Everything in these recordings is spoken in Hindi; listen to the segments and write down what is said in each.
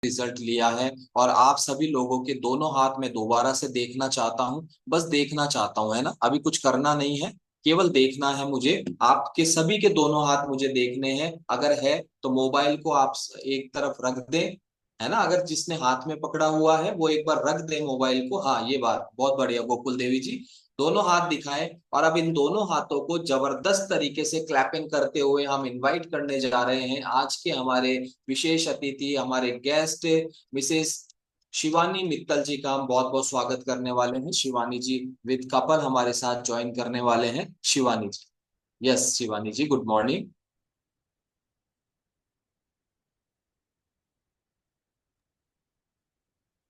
रिजल्ट लिया है और आप सभी लोगों के दोनों हाथ में दोबारा से देखना चाहता हूँ। बस देखना चाहता हूँ, है ना, अभी कुछ करना नहीं है, केवल देखना है मुझे। आपके सभी के दोनों हाथ मुझे देखने हैं। अगर है तो मोबाइल को आप एक तरफ रख दें, है ना। अगर जिसने हाथ में पकड़ा हुआ है वो एक बार रख दे मोबाइल को। हाँ, ये बात बहुत बढ़िया गोकुल देवी जी। दोनों हाथ दिखाएं और अब इन दोनों हाथों को जबरदस्त तरीके से क्लैपिंग करते हुए हम इनवाइट करने जा रहे हैं आज के हमारे विशेष अतिथि, हमारे गेस्ट, मिसेस शिवानी मित्तल जी का हम बहुत बहुत स्वागत करने वाले हैं। शिवानी जी विद कपल हमारे साथ ज्वाइन करने वाले हैं। Shivani ji, yes Shivani ji, good morning.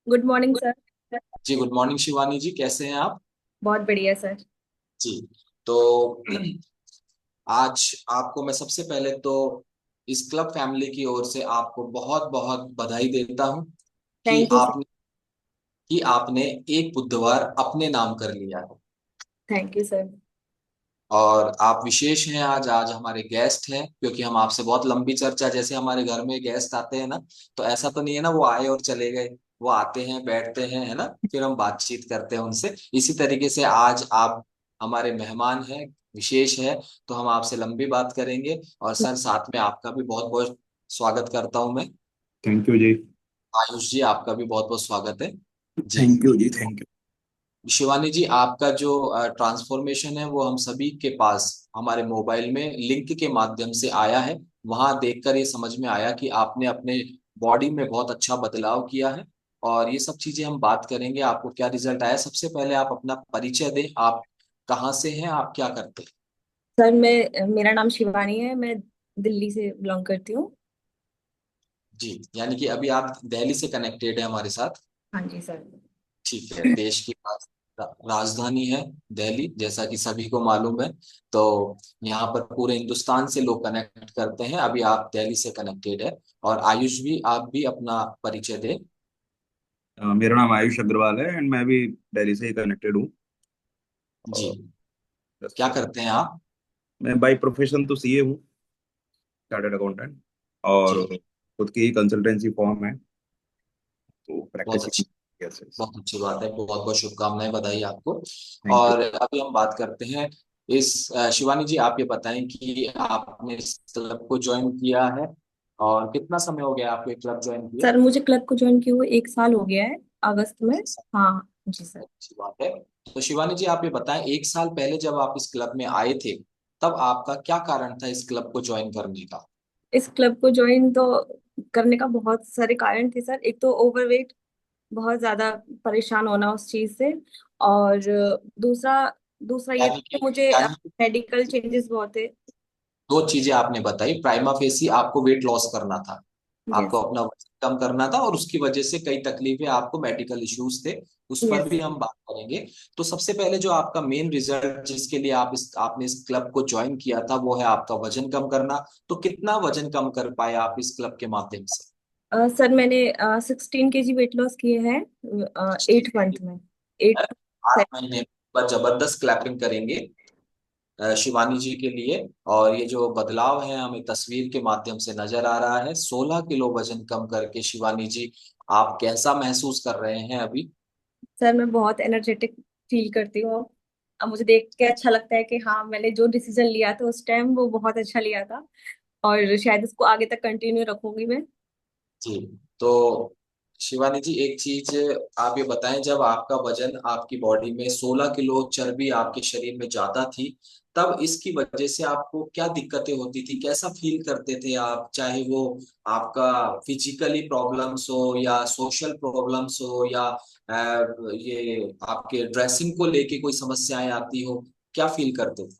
Good morning sir. जी गुड मॉर्निंग शिवानी जी, कैसे हैं आप? बहुत बढ़िया सर। जी, तो आज आपको मैं सबसे पहले तो इस क्लब फैमिली की ओर से आपको बहुत बहुत बधाई देता हूं कि थैंक यू सर। आपने एक बुधवार अपने नाम कर लिया है। Thank you sir. और आप विशेष हैं आज, आज हमारे गेस्ट हैं, क्योंकि हम आपसे बहुत लंबी चर्चा, जैसे हमारे घर में गेस्ट आते हैं ना, तो ऐसा तो नहीं है ना वो आए और चले गए। वो आते हैं, बैठते हैं, है ना, फिर हम बातचीत करते हैं उनसे। इसी तरीके से आज आप हमारे मेहमान हैं, विशेष है, तो हम आपसे लंबी बात करेंगे। और सर साथ में आपका भी बहुत बहुत स्वागत करता हूं मैं। थैंक यू जी। आयुष जी, आपका भी बहुत बहुत स्वागत है। जी, थैंक यू जी, थैंक यू। शिवानी जी, आपका जो ट्रांसफॉर्मेशन है वो हम सभी के पास हमारे मोबाइल में लिंक के माध्यम से आया है। वहां देखकर ये समझ में आया कि आपने अपने बॉडी में बहुत अच्छा बदलाव किया है। और ये सब चीजें हम बात करेंगे, आपको क्या रिजल्ट आया। सबसे पहले आप अपना परिचय दें, आप कहाँ से हैं, आप क्या करते हैं? सर मैं मेरा नाम शिवानी है। मैं दिल्ली से बिलोंग करती हूँ। जी, यानी कि अभी आप दिल्ली से कनेक्टेड है हमारे साथ। हाँ जी सर। ठीक है, देश की राजधानी है दिल्ली, जैसा कि सभी को मालूम है। तो यहाँ पर पूरे हिंदुस्तान से लोग कनेक्ट करते हैं। अभी आप दिल्ली से कनेक्टेड है। और आयुष भी, आप भी अपना परिचय दें। मेरा नाम आयुष अग्रवाल है एंड मैं भी दिल्ली से ही कनेक्टेड हूँ। जी, और बस क्या करते हैं आप? मैं बाय प्रोफेशन तो सीए हूँ, चार्टर्ड अकाउंटेंट। और जी, खुद की ही कंसल्टेंसी फॉर्म है, तो बहुत प्रैक्टिस। अच्छी, यस यस। बहुत अच्छी बात है, बहुत बहुत शुभकामनाएं, बधाई आपको। Thank you. और अभी हम बात करते हैं इस शिवानी जी, आप ये बताएं कि आपने इस क्लब को ज्वाइन किया है और कितना समय हो गया आपको ये क्लब ज्वाइन किए? सर मुझे क्लब को ज्वाइन किए हुए 1 साल हो गया है, अगस्त में। हाँ जी सर। अच्छी बात है। तो शिवानी जी, आप ये बताएं, एक साल पहले जब आप इस क्लब में आए थे, तब आपका क्या कारण था इस क्लब को ज्वाइन करने का? इस क्लब को ज्वाइन तो करने का बहुत सारे कारण थे सर। एक तो ओवरवेट, बहुत ज्यादा परेशान होना उस चीज से। और दूसरा दूसरा ये यानी था कि कि मुझे यानी कि मेडिकल चेंजेस बहुत थे। दो चीजें आपने बताई। प्राइमा फेसी आपको वेट लॉस करना था, यस। आपको अपना वजन कम करना था, और उसकी वजह से कई तकलीफें, आपको मेडिकल इश्यूज थे। उस पर यस। भी हम बात करेंगे। तो सबसे पहले जो आपका मेन रिजल्ट जिसके लिए आपने इस क्लब को ज्वाइन किया था, वो है आपका वजन कम करना। तो कितना वजन कम कर पाए आप इस क्लब के माध्यम से? सर मैंने 16 kg वेट लॉस किए हैं 8 मंथ में। एट। 8 महीने पर जबरदस्त क्लैपिंग करेंगे शिवानी जी के लिए। और ये जो बदलाव है हमें तस्वीर के माध्यम से नजर आ रहा है। 16 किलो वजन कम करके शिवानी जी, आप कैसा महसूस कर रहे हैं अभी? सर मैं बहुत एनर्जेटिक फील करती हूँ। अब मुझे देख के अच्छा लगता है कि हाँ, मैंने जो डिसीजन लिया था उस टाइम वो बहुत अच्छा लिया था। और शायद इसको आगे तक कंटिन्यू रखूंगी मैं। जी, तो शिवानी जी एक चीज आप ये बताएं, जब आपका वजन, आपकी बॉडी में 16 किलो चर्बी आपके शरीर में ज्यादा थी, तब इसकी वजह से आपको क्या दिक्कतें होती थी, कैसा फील करते थे आप? चाहे वो आपका फिजिकली प्रॉब्लम्स हो या सोशल प्रॉब्लम्स हो या ये आपके ड्रेसिंग को लेके कोई समस्याएं आती हो, क्या फील करते थे?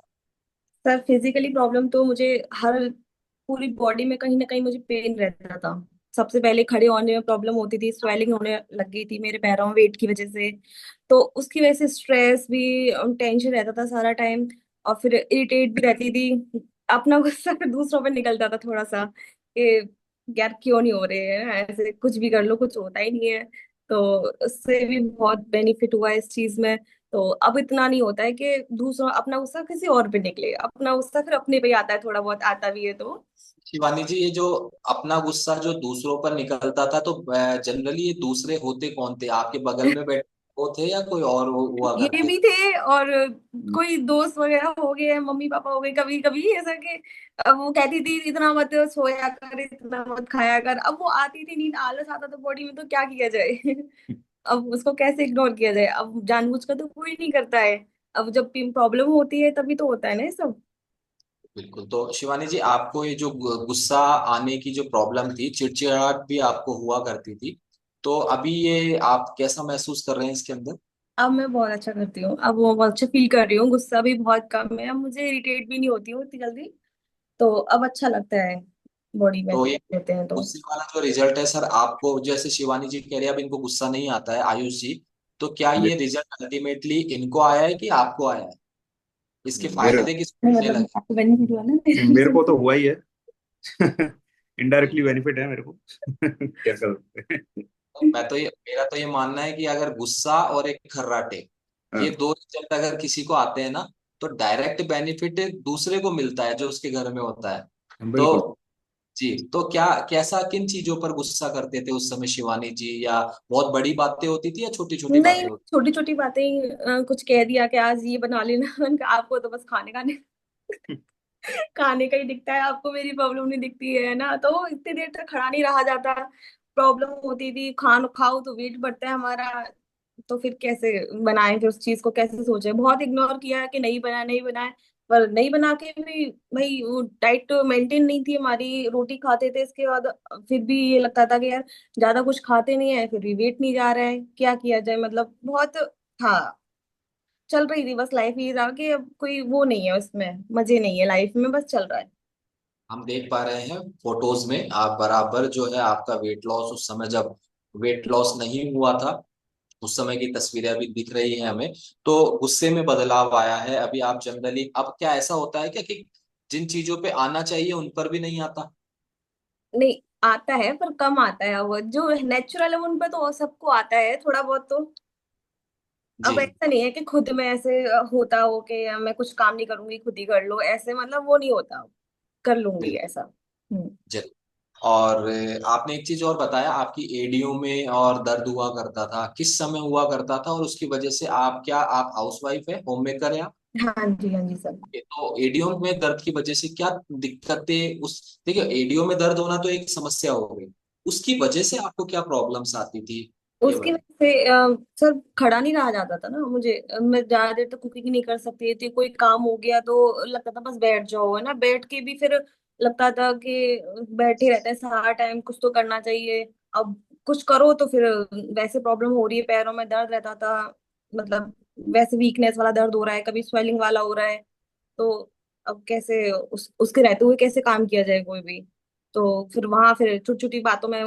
सर फिजिकली प्रॉब्लम तो मुझे हर पूरी बॉडी में कहीं ना कहीं मुझे पेन रहता था। सबसे पहले खड़े होने में प्रॉब्लम होती थी, स्वेलिंग होने लग गई थी मेरे पैरों में वेट की वजह से। तो उसकी वजह से स्ट्रेस भी, टेंशन रहता था सारा टाइम। और फिर इरिटेट भी रहती थी। अपना गुस्सा फिर दूसरों पे निकलता था थोड़ा सा कि यार क्यों नहीं हो रहे हैं ऐसे, कुछ भी कर लो कुछ होता ही नहीं है। तो उससे भी बहुत बेनिफिट हुआ इस चीज में। तो अब इतना नहीं होता है कि दूसरा अपना गुस्सा किसी और पे निकले, अपना गुस्सा फिर अपने पे ही आता है, थोड़ा बहुत आता भी है तो। शिवानी जी, ये जो अपना गुस्सा जो दूसरों पर निकलता था, तो जनरली ये दूसरे होते कौन थे? आपके बगल में बैठे वो थे या कोई और हुआ ये करते भी थे? थे, और कोई दोस्त वगैरह हो गए, मम्मी पापा हो गए, कभी कभी ऐसा कि अब वो कहती थी इतना मत सोया कर, इतना मत खाया कर। अब वो आती थी नींद, आलस आता था बॉडी में, तो क्या किया जाए। अब उसको कैसे इग्नोर किया जाए? अब जानबूझ कर तो कोई नहीं करता है। अब जब प्रॉब्लम होती है तभी तो होता है ना ये सब। बिल्कुल। तो शिवानी जी, आपको ये जो गुस्सा आने की जो प्रॉब्लम थी, चिड़चिड़ाहट भी आपको हुआ करती थी, तो अभी ये आप कैसा महसूस कर रहे हैं इसके अंदर? अब मैं बहुत अच्छा करती हूँ, अब वो बहुत अच्छा फील कर रही हूँ, गुस्सा भी बहुत कम है, अब मुझे इरिटेट भी नहीं होती हूँ इतनी जल्दी। तो अब अच्छा लगता है बॉडी में तो ये लेते हैं तो। गुस्से वाला जो रिजल्ट है सर, आपको जैसे शिवानी जी कह रहे हैं अब इनको गुस्सा नहीं आता है, आयुष जी, तो क्या ये रिजल्ट अल्टीमेटली इनको आया है कि आपको आया है? इसके मेरे फायदे किसको नहीं, मिलने मतलब लगे? आपको बेनिफिट हुआ ना मेरे को तो हुआ ही है। इनडायरेक्टली बेनिफिट है मेरे को। क्या कर सकते हैं। तो मैं तो ये मेरा तो ये मानना है कि अगर गुस्सा और एक खर्राटे, ये हाँ, दो रिजल्ट अगर किसी को आते हैं ना, तो डायरेक्ट बेनिफिट दूसरे को मिलता है जो उसके घर में होता है। तो बिल्कुल। जी, तो क्या कैसा किन चीजों पर गुस्सा करते थे उस समय शिवानी जी? या बहुत बड़ी बातें होती थी या छोटी छोटी नहीं, बातें होती? छोटी छोटी बातें ही, कुछ कह दिया कि आज ये बना लेना। मैंने कहा, आपको तो बस खाने खाने खाने का ही दिखता है, आपको मेरी प्रॉब्लम नहीं दिखती है ना। तो इतनी देर तक खड़ा नहीं रहा जाता, प्रॉब्लम होती थी। खान खाओ तो वेट बढ़ता है हमारा, तो फिर कैसे बनाएं, फिर उस चीज को कैसे सोचे। बहुत इग्नोर किया कि नहीं बना, नहीं बनाए। पर नहीं बना के भी भाई, वो डाइट मेंटेन नहीं थी हमारी, रोटी खाते थे इसके बाद। फिर भी ये लगता था कि यार ज्यादा कुछ खाते नहीं है, फिर भी वेट नहीं जा रहा है, क्या किया जाए, मतलब बहुत। हाँ, चल रही थी बस लाइफ, ये था कि अब कोई वो नहीं है उसमें, मजे नहीं है लाइफ में, बस चल रहा है। हम देख पा रहे हैं फोटोज में आप बराबर जो है आपका वेट लॉस, उस समय जब वेट लॉस नहीं हुआ था उस समय की तस्वीरें अभी दिख रही हैं हमें। तो गुस्से में बदलाव आया है अभी। आप जनरली, अब क्या ऐसा होता है क्या कि जिन चीजों पे आना चाहिए उन पर भी नहीं आता? नहीं, आता है पर कम आता है, वो जो नेचुरल है उन पे तो सबको आता है थोड़ा बहुत तो। जी। अब ऐसा नहीं है कि खुद में ऐसे होता हो कि मैं कुछ काम नहीं करूंगी, खुद ही कर लो, ऐसे मतलब वो नहीं होता, कर लूंगी बिल्कुल। ऐसा। हम्म। जरूर। और आपने एक चीज और बताया, आपकी एडियो में और दर्द हुआ करता था, किस समय हुआ करता था? और उसकी वजह से आप हाउसवाइफ है, होम मेकर है? हाँ जी, हाँ जी सर। तो एडियो में दर्द की वजह से क्या दिक्कतें उस देखिए, एडियो में दर्द होना तो एक समस्या हो गई, उसकी वजह से आपको क्या प्रॉब्लम्स आती थी? ये उसकी बताइए। वजह से सर खड़ा नहीं रहा जाता था ना मुझे। मैं ज्यादा देर तक कुकिंग नहीं कर सकती थी, कोई काम हो गया तो लगता था बस बैठ जाओ, है ना, बैठ के भी फिर लगता था कि बैठे रहते हैं सारा टाइम, कुछ तो करना चाहिए। अब कुछ करो तो फिर वैसे प्रॉब्लम हो रही है, पैरों में दर्द रहता था, मतलब वैसे वीकनेस वाला दर्द हो रहा है, कभी स्वेलिंग वाला हो रहा है। तो अब कैसे उसके रहते हुए कैसे काम किया जाए कोई भी। तो फिर वहां फिर छोटी छोटी बातों में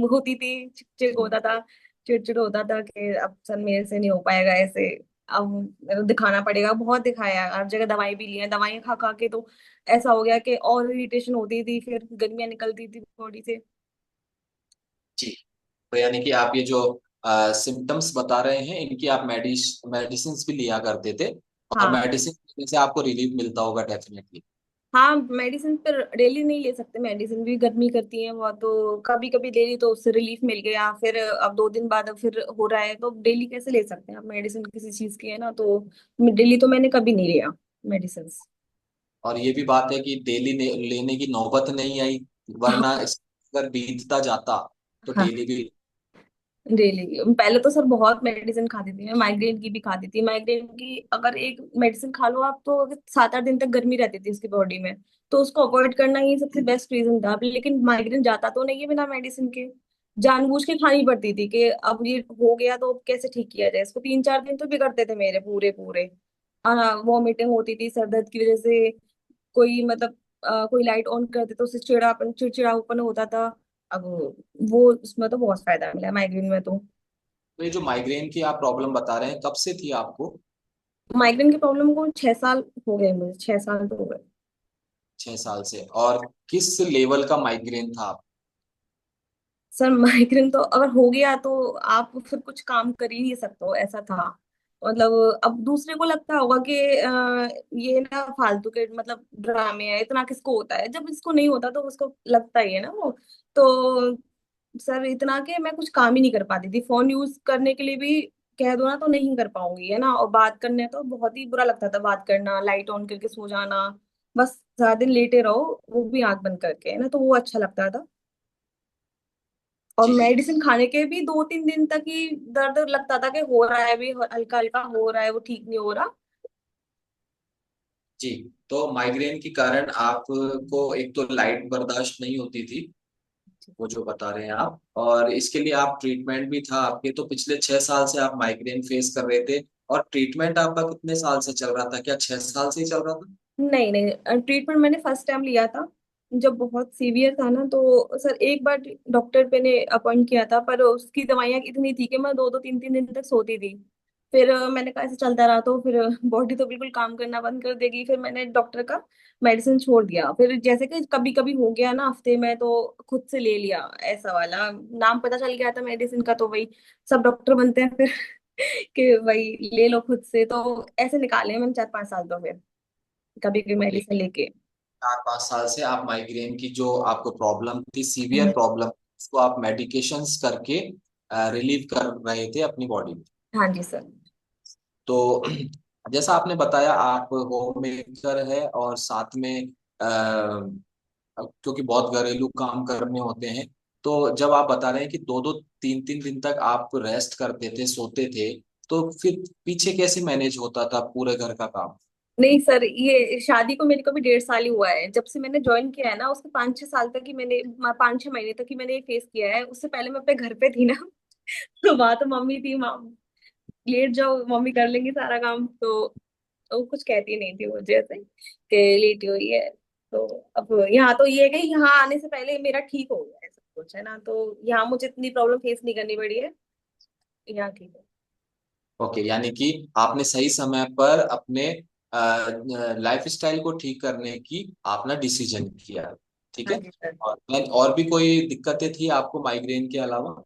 होती थी, चिक होता था, चिड़चिड़ होता था कि अब सर मेरे से नहीं हो पाएगा ऐसे। अब मेरे को दिखाना पड़ेगा, बहुत दिखाया, हर जगह दवाई भी ली है, दवाई खा खा के तो ऐसा हो गया कि और इरिटेशन होती थी, फिर गर्मियां निकलती थी बॉडी से। जी। तो यानी कि आप ये जो सिम्टम्स बता रहे हैं, इनकी आप मेडिसिन भी लिया करते थे, और हाँ। मेडिसिन से आपको रिलीफ मिलता होगा डेफिनेटली। हाँ, मेडिसिन पर डेली नहीं ले सकते, मेडिसिन भी गर्मी करती है बहुत, तो कभी कभी ले ली तो उससे रिलीफ मिल गया, फिर अब 2 दिन बाद अब फिर हो रहा है, तो डेली कैसे ले सकते हैं आप मेडिसिन किसी चीज की, है ना। तो डेली तो मैंने कभी नहीं लिया मेडिसिन। और ये भी बात है कि डेली लेने की नौबत नहीं आई, वरना अगर बीतता जाता तो हाँ, डेली भी। डेली पहले तो सर बहुत मेडिसिन खाती थी मैं, माइग्रेन की भी खाती थी। माइग्रेन की अगर एक मेडिसिन खा लो आप, तो 7-8 दिन तक गर्मी रहती थी उसकी बॉडी में, तो उसको अवॉइड करना ही सबसे बेस्ट रीजन था। लेकिन माइग्रेन जाता तो नहीं है बिना मेडिसिन के, जानबूझ के खानी पड़ती थी कि अब ये हो गया तो अब कैसे ठीक किया जाए इसको। 3-4 दिन तो बिगड़ते थे मेरे पूरे पूरे। वॉमिटिंग होती थी सर दर्द की वजह से, कोई मतलब कोई लाइट ऑन करते तो उससे चिड़चिड़ापन होता था। अब वो उसमें तो बहुत फायदा मिला माइग्रेन में तो। तो ये जो माइग्रेन की आप प्रॉब्लम बता रहे हैं, कब से थी आपको? माइग्रेन की प्रॉब्लम को 6 साल हो गए मुझे, 6 साल तो हो गए। 6 साल से? और किस लेवल का माइग्रेन था आप? सर माइग्रेन तो अगर हो गया तो आप फिर कुछ काम कर ही नहीं सकते हो, ऐसा था। मतलब अब दूसरे को लगता होगा कि ये ना फालतू के मतलब ड्रामे है, इतना किसको होता है, जब इसको नहीं होता तो उसको लगता ही है ना वो। तो सर इतना कि मैं कुछ काम ही नहीं कर पाती थी, फोन यूज करने के लिए भी कह दो ना तो नहीं कर पाऊंगी है ना, और बात करने तो बहुत ही बुरा लगता था, बात करना लाइट ऑन करके सो जाना, बस सारा दिन लेटे रहो, वो भी आंख बंद करके है ना, तो वो अच्छा लगता था। और जी जी मेडिसिन खाने के भी 2-3 दिन तक ही दर्द लगता था कि हो रहा है, अभी हल्का हल्का हो रहा है, वो ठीक नहीं हो रहा। जी। तो माइग्रेन के कारण आपको एक तो लाइट बर्दाश्त नहीं होती थी, वो जो बता रहे हैं आप, और इसके लिए आप ट्रीटमेंट भी था आपके, तो पिछले 6 साल से आप माइग्रेन फेस कर रहे थे। और ट्रीटमेंट आपका कितने साल से चल रहा था, क्या 6 साल से ही चल रहा था? नहीं नहीं, ट्रीटमेंट मैंने फर्स्ट टाइम लिया था जब बहुत सीवियर था ना, तो सर एक बार डॉक्टर पे ने अपॉइंट किया था, पर उसकी दवाइयाँ इतनी थी कि मैं 2-2 3-3 दिन तक सोती थी। फिर मैंने कहा ऐसे चलता रहा तो फिर बॉडी तो बिल्कुल काम करना बंद कर देगी, फिर मैंने डॉक्टर का मेडिसिन छोड़ दिया, फिर जैसे कि कभी कभी हो गया ना हफ्ते में तो खुद से ले लिया, ऐसा वाला नाम पता चल गया था मेडिसिन का, तो वही सब डॉक्टर बनते हैं फिर कि वही ले लो खुद से, तो ऐसे निकाले मैंने 4-5 साल तो फिर कभी भी ओके, मेडिसिन लेके। 4-5 साल से आप माइग्रेन की जो आपको प्रॉब्लम थी, सीवियर हम्म, प्रॉब्लम, उसको आप मेडिकेशंस करके रिलीव कर रहे थे अपनी बॉडी में। हाँ जी सर। तो जैसा आपने बताया, आप होम मेकर है और साथ में क्योंकि बहुत घरेलू काम करने होते हैं, तो जब आप बता रहे हैं कि 2-2 3-3 दिन तक आप रेस्ट करते थे, सोते थे, तो फिर पीछे कैसे मैनेज होता था पूरे घर का काम? नहीं सर, ये शादी को मेरे को भी 1.5 साल ही हुआ है, जब से मैंने ज्वाइन किया है ना उसके 5-6 साल तक ही मैंने 5-6 महीने तक ही मैंने ये फेस किया है, उससे पहले मैं अपने घर पे थी ना तो वहां तो मम्मी थी, लेट जाओ मम्मी कर लेंगी सारा काम, तो वो कुछ कहती नहीं थी मुझे ऐसे कि लेटी हुई है। तो अब यहाँ तो ये है कि यहाँ आने से पहले मेरा ठीक हो गया है सब कुछ है ना, तो यहाँ मुझे इतनी प्रॉब्लम फेस नहीं करनी पड़ी है, यहाँ ठीक है। ओके, यानी कि आपने सही समय पर अपने लाइफ स्टाइल को ठीक करने की आपने डिसीजन किया, ठीक हाँ है। जी सर। और भी कोई दिक्कतें थी आपको माइग्रेन के अलावा?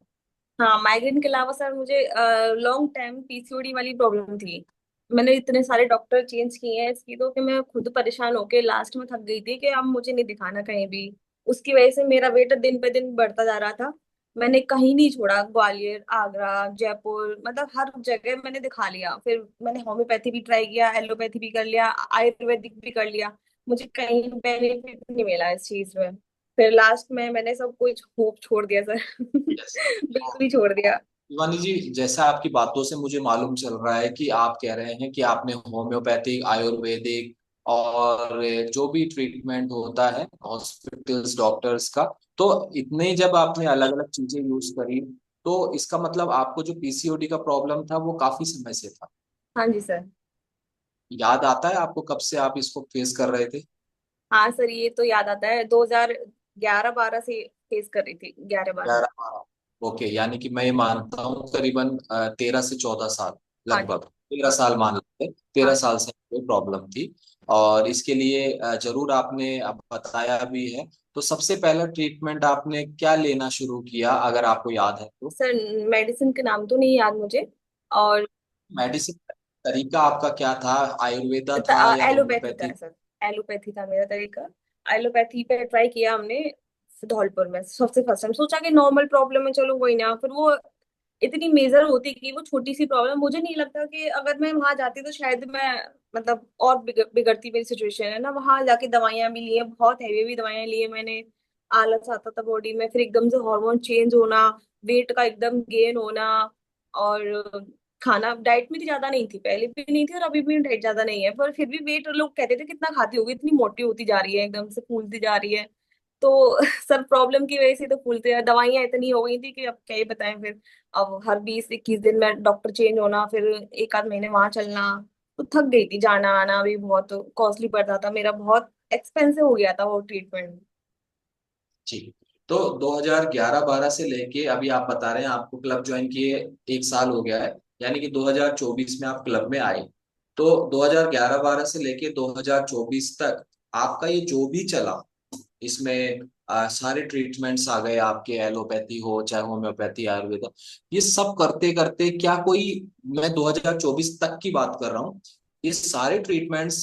हाँ, माइग्रेन के अलावा सर मुझे लॉन्ग टाइम पीसीओडी वाली प्रॉब्लम थी। मैंने इतने सारे डॉक्टर चेंज किए हैं इसकी, तो कि मैं खुद परेशान होके लास्ट में थक गई थी कि अब मुझे नहीं दिखाना कहीं भी। उसकी वजह से मेरा वेट दिन पे दिन बढ़ता जा रहा था। मैंने कहीं नहीं छोड़ा, ग्वालियर, आगरा, जयपुर, मतलब हर जगह मैंने दिखा लिया, फिर मैंने होम्योपैथी भी ट्राई किया, एलोपैथी भी कर लिया, आयुर्वेदिक भी कर लिया, मुझे कहीं बेनिफिट नहीं मिला इस चीज में। फिर लास्ट में मैंने सब कुछ होप छोड़ दिया सर यस। बिल्कुल ही छोड़ दिया। शिवानी जी, जैसा आपकी बातों से मुझे मालूम चल रहा है कि आप कह रहे हैं कि आपने होम्योपैथिक, आयुर्वेदिक और जो भी ट्रीटमेंट होता है हॉस्पिटल्स, डॉक्टर्स का, तो इतने जब आपने अलग अलग चीजें यूज करी, तो इसका मतलब आपको जो पीसीओडी का प्रॉब्लम था वो काफी समय से था। हाँ जी सर। याद आता है आपको कब से आप इसको फेस कर रहे थे? हाँ सर, ये तो याद आता है, 2011-12 से फेस कर रही थी, 11-12। 11-12। ओके, यानी कि मैं ये मानता हूँ करीबन 13 से 14 साल, हाँ जी। लगभग 13 साल मान लेते हैं, तेरह हाँ साल से कोई प्रॉब्लम थी। और इसके लिए जरूर आपने अब बताया भी है, तो सबसे पहला ट्रीटमेंट आपने क्या लेना शुरू किया, अगर आपको याद है तो? सर, मेडिसिन के नाम तो नहीं याद मुझे। और मेडिसिन तरीका आपका क्या था, आयुर्वेदा था या एलोपैथी था होम्योपैथी? सर, एलोपैथी था मेरा तरीका। एलोपैथी पे ट्राई किया हमने धौलपुर में, सबसे फर्स्ट टाइम सोचा कि नॉर्मल प्रॉब्लम है चलो कोई ना, फिर वो इतनी मेजर होती कि वो छोटी सी प्रॉब्लम, मुझे नहीं लगता कि अगर मैं वहां जाती तो शायद मैं मतलब और बिगड़ती मेरी सिचुएशन है ना, वहां जाके दवाइयां भी ली है, बहुत हैवी हैवी दवाइयां ली है मैंने, आलस आता था बॉडी में, फिर एकदम से हार्मोन चेंज होना, वेट का एकदम गेन होना, और खाना डाइट में ज्यादा नहीं थी, पहले भी नहीं थी और अभी भी डाइट ज्यादा नहीं है, पर फिर भी वेट लोग कहते थे कितना खाती होगी, इतनी मोटी होती जा रही है, एकदम से फूलती जा रही है। तो सर प्रॉब्लम की वजह से तो फूलते हैं, दवाइयां इतनी हो गई थी कि अब क्या ही बताएं फिर। अब हर 20-21 दिन में डॉक्टर चेंज होना, फिर एक आध महीने वहां चलना, तो थक गई थी, जाना आना भी बहुत कॉस्टली पड़ता था मेरा, बहुत एक्सपेंसिव हो गया था वो ट्रीटमेंट। जी। तो 2011-12 से लेके अभी आप बता रहे हैं आपको क्लब ज्वाइन किए 1 साल हो गया है, यानी कि 2024 में आप क्लब में आए। तो 2011-12 से लेके 2024 तक आपका ये जो भी चला, इसमें सारे ट्रीटमेंट्स आ गए आपके, एलोपैथी हो चाहे होम्योपैथी आयुर्वेद हो, ये सब करते करते क्या कोई, मैं 2024 तक की बात कर रहा हूँ, ये सारे ट्रीटमेंट्स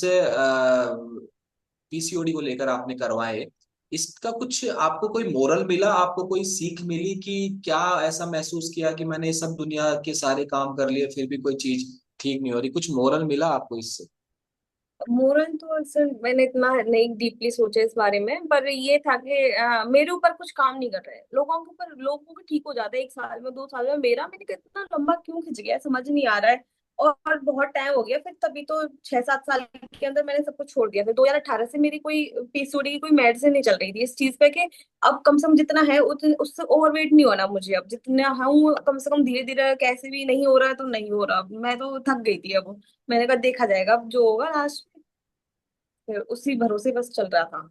पीसीओडी को लेकर आपने करवाए, इसका कुछ आपको कोई मोरल मिला, आपको कोई सीख मिली कि क्या ऐसा महसूस किया कि मैंने सब दुनिया के सारे काम कर लिए फिर भी कोई चीज ठीक नहीं हो रही, कुछ मोरल मिला आपको इससे? मोरल तो सर मैंने इतना नहीं डीपली सोचा इस बारे में, पर ये था कि मेरे ऊपर कुछ काम नहीं कर रहे हैं, लोगों के ऊपर, लोगों के ठीक हो जाता है 1 साल में 2 साल में, मेरा मैंने कहा इतना लंबा क्यों खिंच गया है, समझ नहीं आ रहा है। और बहुत टाइम हो गया, फिर तभी तो 6-7 साल के अंदर मैंने सब कुछ छोड़ दिया। फिर 2018 से मेरी कोई पीसीओडी की कोई मेडिसिन नहीं चल रही थी इस चीज पे कि अब कम से कम जितना है उससे ओवरवेट नहीं होना मुझे, अब जितना हूँ कम से कम धीरे धीरे कैसे भी नहीं हो रहा है तो नहीं हो रहा, मैं तो थक गई थी अब। मैंने कहा देखा जाएगा अब जो होगा लास्ट, फिर उसी भरोसे बस चल रहा था।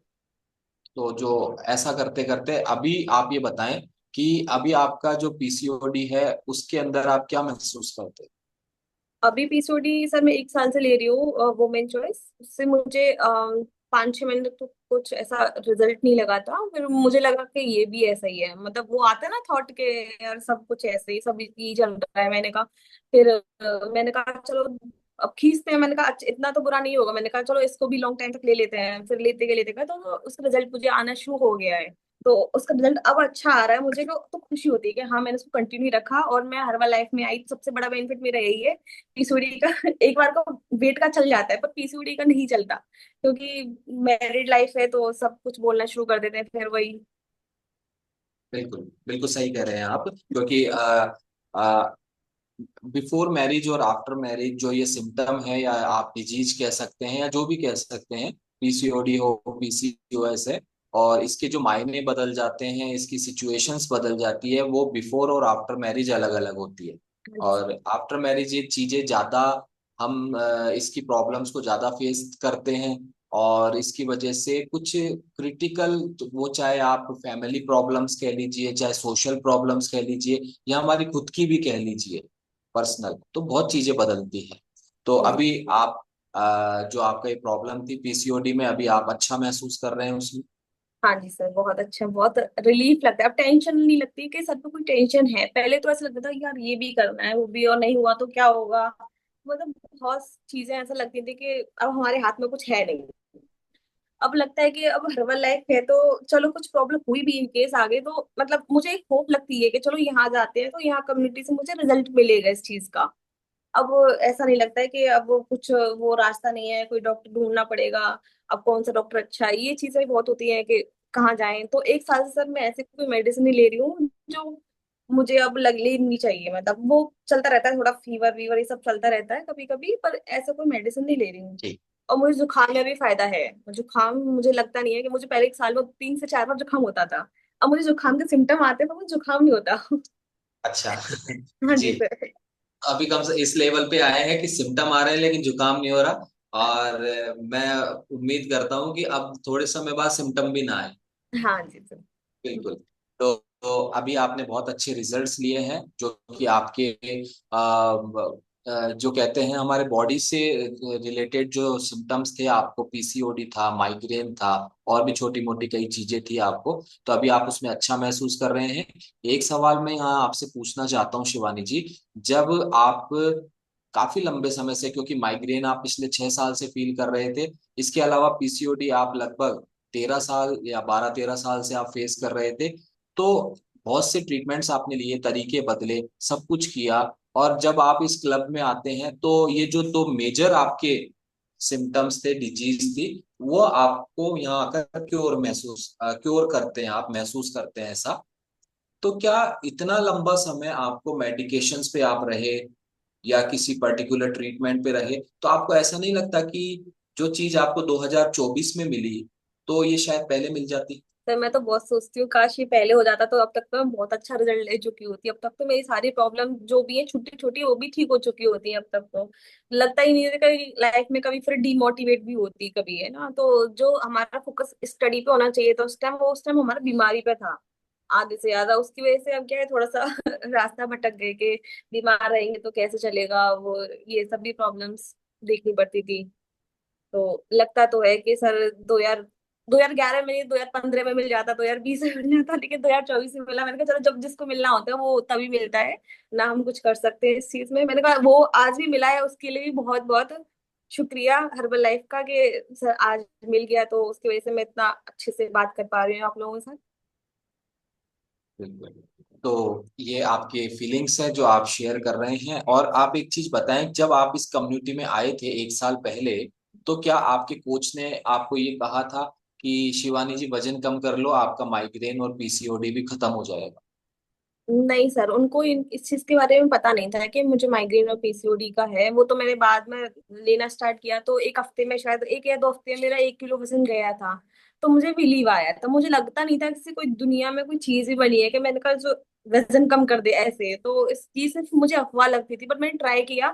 तो जो ऐसा करते करते अभी आप ये बताएं कि अभी आपका जो पीसीओडी है उसके अंदर आप क्या महसूस करते हैं? अभी पीसीओडी सर मैं 1 साल से ले रही हूँ, वुमेन चॉइस। उससे मुझे 5-6 महीने तो कुछ ऐसा रिजल्ट नहीं लगा था, फिर मुझे लगा कि ये भी ऐसा ही है, मतलब वो आता है ना थॉट के यार सब कुछ ऐसे ही, सब यही चल रहा है। मैंने कहा फिर मैंने कहा चलो अब खींचते हैं, मैंने कहा अच्छा इतना तो बुरा नहीं होगा, मैंने कहा चलो इसको भी लॉन्ग टाइम तक ले लेते हैं। फिर लेते गए तो उसका रिजल्ट मुझे आना शुरू हो गया है। तो उसका रिजल्ट अब अच्छा आ रहा है मुझे, तो खुशी होती है कि हाँ मैंने उसको कंटिन्यू रखा और मैं हर बार लाइफ में आई। तो सबसे बड़ा बेनिफिट मेरा यही है, पीसीओडी का एक बार को वेट का चल जाता है पर पीसीओडी का नहीं चलता, क्योंकि मैरिड लाइफ है तो सब कुछ बोलना शुरू कर देते हैं फिर वही। बिल्कुल बिल्कुल सही कह रहे हैं आप, क्योंकि बिफोर मैरिज और आफ्टर मैरिज जो ये सिम्टम है या आप डिजीज कह सकते हैं या जो भी कह सकते हैं, पीसीओडी हो पीसीओएस है, और इसके जो मायने बदल जाते हैं, इसकी सिचुएशंस बदल जाती है, वो बिफोर और आफ्टर मैरिज अलग अलग होती है। और आफ्टर मैरिज ये चीजें ज्यादा, हम इसकी प्रॉब्लम्स को ज्यादा फेस करते हैं, और इसकी वजह से कुछ क्रिटिकल, वो चाहे आप फैमिली प्रॉब्लम्स कह लीजिए, चाहे सोशल प्रॉब्लम्स कह लीजिए, या हमारी खुद की भी कह लीजिए पर्सनल, तो बहुत चीजें बदलती हैं। तो हाँ। अभी आप जो आपका ये प्रॉब्लम थी पीसीओडी में, अभी आप अच्छा महसूस कर रहे हैं उसमें? हाँ जी सर बहुत अच्छा, बहुत रिलीफ लगता है, अब टेंशन नहीं लगती कि सर पे कोई टेंशन है। पहले तो ऐसा लगता था यार ये भी करना है वो भी, और नहीं हुआ तो क्या होगा, मतलब बहुत चीजें ऐसा लगती थी कि अब हमारे हाथ में कुछ है नहीं। अब लगता है कि अब हर्बल लाइफ है तो चलो कुछ प्रॉब्लम हुई भी इन केस आगे तो मतलब मुझे एक होप लगती है कि चलो यहाँ जाते हैं तो यहाँ कम्युनिटी से मुझे रिजल्ट मिलेगा इस चीज का। अब ऐसा नहीं लगता है कि अब वो कुछ वो रास्ता नहीं है, कोई डॉक्टर ढूंढना पड़ेगा, अब कौन सा डॉक्टर अच्छा है, ये चीजें बहुत होती हैं कि कहाँ जाएं। तो 1 साल से सर मैं ऐसे कोई मेडिसिन नहीं ले रही हूँ जो मुझे अब लग लेनी चाहिए, मतलब वो चलता रहता है, थोड़ा फीवर वीवर ये सब चलता रहता है कभी कभी, पर ऐसा कोई मेडिसिन नहीं ले रही हूँ। ठीक। और मुझे जुकाम में भी फायदा है, जुकाम मुझे लगता नहीं है कि मुझे पहले 1 साल में 3 से 4 बार जुकाम होता था, अब मुझे जुकाम के सिम्टम आते हैं तो मुझे जुकाम नहीं होता। अच्छा। हाँ जी। जी सर। अभी कम से इस लेवल पे आए हैं कि सिम्टम आ रहे हैं लेकिन जुकाम नहीं हो रहा, और मैं उम्मीद करता हूँ कि अब थोड़े समय बाद सिम्टम भी ना आए। हाँ जी सर। बिल्कुल। तो अभी आपने बहुत अच्छे रिजल्ट्स लिए हैं, जो कि आपके जो कहते हैं हमारे बॉडी से रिलेटेड जो सिम्टम्स थे, आपको पीसीओडी था, माइग्रेन था, और भी छोटी मोटी कई चीजें थी आपको, तो अभी आप उसमें अच्छा महसूस कर रहे हैं। एक सवाल मैं यहाँ आपसे पूछना चाहता हूँ शिवानी जी, जब आप काफी लंबे समय से, क्योंकि माइग्रेन आप पिछले 6 साल से फील कर रहे थे, इसके अलावा पीसीओडी आप लगभग 13 साल या 12-13 साल से आप फेस कर रहे थे, तो बहुत से ट्रीटमेंट्स आपने लिए, तरीके बदले, सब कुछ किया, और जब आप इस क्लब में आते हैं तो ये जो दो मेजर आपके सिम्टम्स थे, डिजीज थी, वो आपको यहाँ आकर क्योर करते हैं, आप महसूस करते हैं ऐसा। तो क्या इतना लंबा समय आपको मेडिकेशंस पे आप रहे या किसी पर्टिकुलर ट्रीटमेंट पे रहे, तो आपको ऐसा नहीं लगता कि जो चीज आपको 2024 में मिली तो ये शायद पहले मिल जाती? सर मैं तो बहुत सोचती हूँ काश ये पहले हो जाता तो अब तक तो मैं बहुत अच्छा रिजल्ट ले चुकी होती, अब तक तो मेरी सारी प्रॉब्लम जो भी है छोटी छोटी वो भी ठीक हो चुकी होती है अब तक तो। लगता ही नहीं है कभी लाइफ में कभी फिर डिमोटिवेट भी होती कभी, है ना, तो जो हमारा फोकस स्टडी पे होना चाहिए था उस टाइम हमारा बीमारी पे था आधे से ज्यादा, उसकी वजह से अब क्या है थोड़ा सा रास्ता भटक गए कि बीमार रहेंगे तो कैसे चलेगा वो, ये सब भी प्रॉब्लम्स देखनी पड़ती थी। तो लगता तो है कि सर 2011 में नहीं, 2015 में मिल जाता, 2020 में मिल जाता, लेकिन 2024 में मिला। मैंने कहा चलो, जब जिसको मिलना होता है वो तभी मिलता है ना, हम कुछ कर सकते हैं इस चीज में। मैंने कहा वो आज भी मिला है, उसके लिए भी बहुत बहुत शुक्रिया हर्बल लाइफ का, कि सर आज मिल गया, तो उसकी वजह से मैं इतना अच्छे से बात कर पा रही हूँ आप लोगों के साथ। बिल्कुल। तो ये आपके फीलिंग्स है जो आप शेयर कर रहे हैं। और आप एक चीज बताएं, जब आप इस कम्युनिटी में आए थे 1 साल पहले, तो क्या आपके कोच ने आपको ये कहा था कि शिवानी जी वजन कम कर लो, आपका माइग्रेन और पीसीओडी भी खत्म हो जाएगा? नहीं सर, उनको इस चीज के बारे में पता नहीं था कि मुझे माइग्रेन और पीसीओडी का है। वो तो मैंने बाद में लेना स्टार्ट किया, तो एक हफ्ते में, शायद 1 या 2 हफ्ते में मेरा 1 किलो वजन गया था। तो मुझे रिलीव आया था, मुझे लगता नहीं था कि कोई दुनिया में कोई चीज ही बनी है कि मैंने कहा जो वजन कम कर दे ऐसे। तो इस चीज से मुझे अफवाह लगती थी, बट मैंने ट्राई किया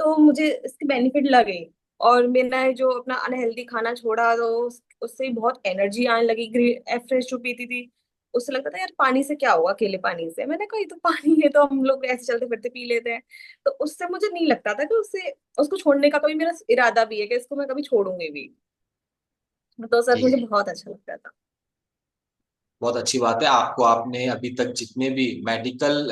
तो मुझे इसके बेनिफिट लगे। और मैंने जो अपना अनहेल्दी खाना छोड़ा, तो उससे बहुत एनर्जी आने लगी। फ्रेश जो पीती थी, उससे लगता था यार पानी से क्या होगा, अकेले पानी से। मैंने कहा ये तो पानी है, तो हम लोग ऐसे चलते फिरते पी लेते हैं। तो उससे मुझे नहीं लगता था कि उससे, उसको छोड़ने का कभी मेरा इरादा भी है कि इसको मैं कभी छोड़ूंगी भी। तो सर मुझे जी, बहुत अच्छा लगता था। बहुत अच्छी बात है। आपको, आपने अभी तक जितने भी मेडिकल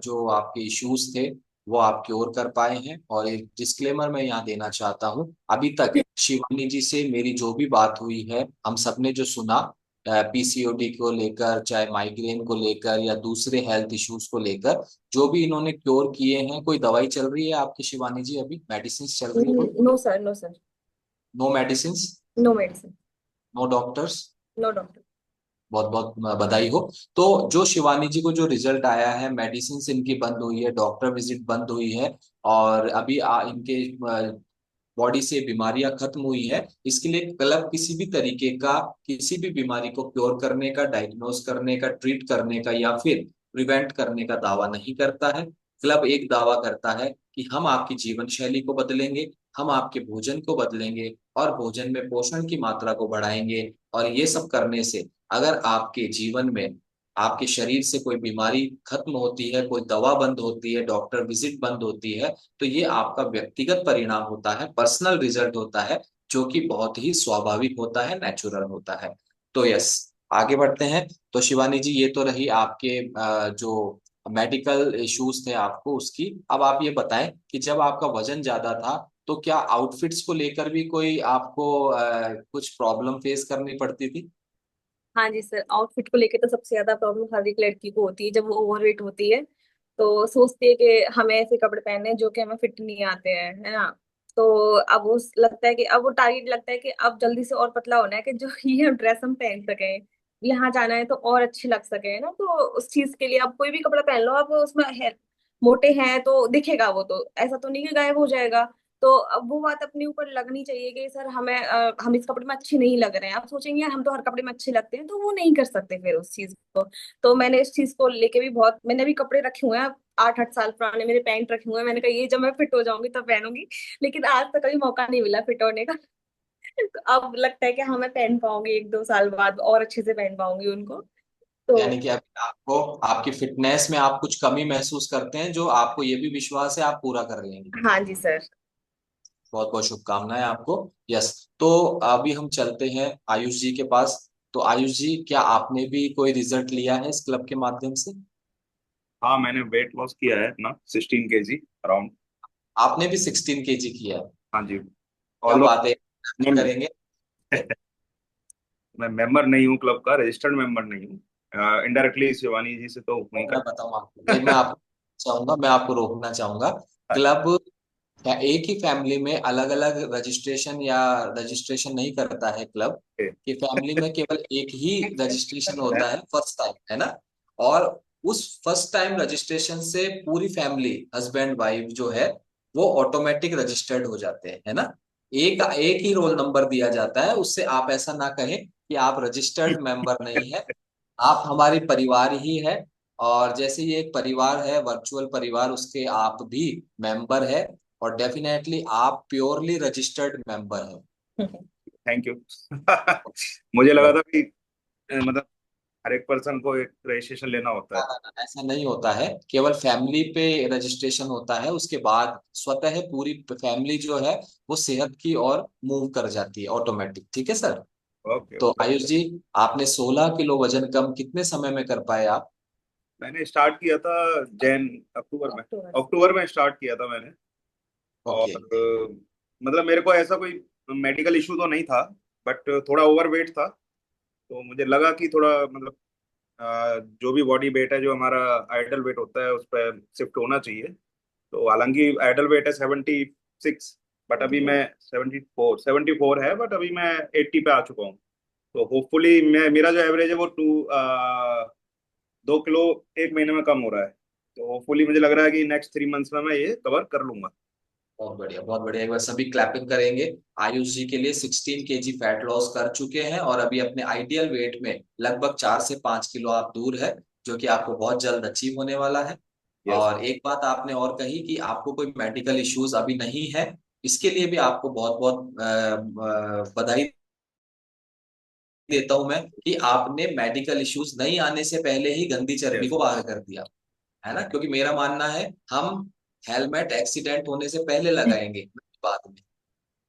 जो आपके इश्यूज थे वो आप क्योर कर पाए हैं। और एक डिस्क्लेमर मैं यहाँ देना चाहता हूँ, अभी तक शिवानी जी से मेरी जो भी बात हुई है, हम सबने जो सुना, पीसीओडी को लेकर, चाहे माइग्रेन को लेकर या दूसरे हेल्थ इश्यूज को लेकर, जो भी इन्होंने क्योर किए हैं। कोई दवाई चल रही है आपकी शिवानी जी? अभी मेडिसिन चल रही है कोई? No sir, no sir. No medicine? No medicine. No doctors? No doctor. बहुत बहुत बधाई हो। तो जो शिवानी जी को जो रिजल्ट आया है, मेडिसिन इनकी बंद हुई है, डॉक्टर विजिट बंद हुई है, और अभी इनके बॉडी से बीमारियां खत्म हुई है, इसके लिए क्लब किसी भी तरीके का, किसी भी बीमारी को क्योर करने का, डायग्नोज करने का, ट्रीट करने का या फिर प्रिवेंट करने का दावा नहीं करता है। क्लब एक दावा करता है कि हम आपकी जीवन शैली को बदलेंगे, हम आपके भोजन को बदलेंगे और भोजन में पोषण की मात्रा को बढ़ाएंगे। और ये सब करने से अगर आपके जीवन में, आपके शरीर से कोई बीमारी खत्म होती है, कोई दवा बंद होती है, डॉक्टर विजिट बंद होती है, तो ये आपका व्यक्तिगत परिणाम होता है, पर्सनल रिजल्ट होता है, जो कि बहुत ही स्वाभाविक होता है, नेचुरल होता है। तो यस, आगे बढ़ते हैं। तो शिवानी जी, ये तो रही आपके जो मेडिकल इश्यूज थे आपको उसकी। अब आप ये बताएं कि जब आपका वजन ज्यादा था, तो क्या आउटफिट्स को लेकर भी कोई आपको कुछ प्रॉब्लम फेस करनी पड़ती थी? हाँ जी सर, आउटफिट को लेके तो सबसे ज्यादा प्रॉब्लम हर एक लड़की को होती है जब वो ओवरवेट होती है। तो सोचती है कि हमें ऐसे कपड़े पहने जो कि हमें फिट नहीं आते हैं, है ना। तो अब वो लगता है कि अब वो टारगेट लगता है कि अब जल्दी से और पतला होना है, कि जो ये ड्रेस हम पहन सके, यहाँ जाना है तो और अच्छे लग सके, है ना। तो उस चीज के लिए अब कोई भी कपड़ा पहन लो, अब उसमें है, मोटे हैं तो दिखेगा वो, तो ऐसा तो नहीं कि गायब हो जाएगा। तो अब वो बात अपने ऊपर लगनी चाहिए कि सर हमें हम इस कपड़े में अच्छे नहीं लग रहे हैं। आप सोचेंगे यार हम तो हर कपड़े में अच्छे लगते हैं, तो वो नहीं कर सकते फिर उस चीज को। तो मैंने इस चीज को लेके भी बहुत, मैंने भी कपड़े रखे हुए हैं 8-8 साल पुराने, मेरे पैंट रखे हुए हैं। मैंने कहा ये जब मैं फिट हो जाऊंगी तब पहनूंगी, लेकिन आज तक कभी मौका नहीं मिला फिट होने का। तो अब लगता है कि हाँ मैं पहन पाऊंगी 1-2 साल बाद, और अच्छे से पहन पाऊंगी उनको। तो यानी कि अभी आपको, आपकी फिटनेस में आप कुछ कमी महसूस करते हैं, जो आपको ये भी विश्वास है आप पूरा कर लेंगे। हाँ जी सर। बहुत बहुत शुभकामनाएं आपको। यस। तो अभी हम चलते हैं आयुष जी के पास। तो आयुष जी, क्या आपने भी कोई रिजल्ट लिया है इस क्लब के माध्यम से? हाँ, मैंने वेट लॉस किया है अपना 16 kg अराउंड। आपने भी 16 kg किया है? हाँ जी। क्या ऑल बात है, मैं करेंगे। मैं मेंबर नहीं हूँ क्लब का, रजिस्टर्ड मेंबर नहीं हूँ। इनडायरेक्टली शिवानी जी से तो नहीं और मैं कर। बताऊं आपको, ये मैं आपको चाहूंगा, मैं आपको रोकना चाहूंगा। क्लब या एक ही फैमिली में अलग अलग रजिस्ट्रेशन, या रजिस्ट्रेशन नहीं करता है क्लब। कि फैमिली में केवल एक ही रजिस्ट्रेशन होता है फर्स्ट टाइम, है ना। और उस फर्स्ट टाइम रजिस्ट्रेशन से पूरी फैमिली, हस्बैंड वाइफ जो है, वो ऑटोमेटिक रजिस्टर्ड हो जाते हैं, है ना। एक एक ही रोल नंबर दिया जाता है, उससे आप ऐसा ना कहें कि आप रजिस्टर्ड मेंबर नहीं है, आप हमारे परिवार ही है। और जैसे ये एक परिवार है, वर्चुअल परिवार, उसके आप भी मेंबर है। और डेफिनेटली आप प्योरली रजिस्टर्ड मेंबर है। Thank you. मुझे लगा था कि मतलब हर एक पर्सन को एक रजिस्ट्रेशन लेना होता है। ऐसा नहीं होता है, केवल फैमिली पे रजिस्ट्रेशन होता है, उसके बाद स्वतः पूरी फैमिली जो है वो सेहत की ओर मूव कर जाती है ऑटोमेटिक। ठीक है सर। ओके तो ओके। आयुष जी, आपने 16 किलो वजन कम कितने समय में कर पाए आप? मैंने स्टार्ट किया था जैन अक्टूबर में, अक्टूबर। अक्टूबर में स्टार्ट किया था मैंने। और ओके। मतलब मेरे को ऐसा कोई मेडिकल इशू तो नहीं था, बट थोड़ा ओवरवेट था। तो मुझे लगा कि थोड़ा मतलब जो भी बॉडी वेट है, जो हमारा आइडल वेट होता है, उस पर शिफ्ट होना चाहिए। तो हालांकि आइडल वेट है 76, बट अभी मैं 74 है, बट अभी मैं 80 पे आ चुका हूँ। तो होपफुली मैं, मेरा जो एवरेज है वो 2 किलो एक महीने में कम हो रहा है। तो होपफुली मुझे लग रहा है कि नेक्स्ट 3 मंथ्स में मैं ये कवर कर लूंगा। बहुत बढ़िया, बहुत बढ़िया। एक बार सभी क्लैपिंग करेंगे। आयुष जी के लिए 16 kg फैट लॉस कर चुके हैं और अभी अपने आइडियल वेट में लगभग 4 से 5 किलो आप दूर है, जो कि आपको बहुत जल्द अचीव होने वाला है। यस। और एक बात आपने और कही कि आपको कोई मेडिकल इश्यूज अभी नहीं है। इसके लिए भी आपको बहुत बहुत बधाई देता हूं मैं कि आपने मेडिकल इश्यूज नहीं आने से पहले ही गंदी चर्बी यस। को बाहर कर दिया, है ना? क्योंकि मेरा मानना है हम हेलमेट एक्सीडेंट होने से पहले लगाएंगे, बाद में।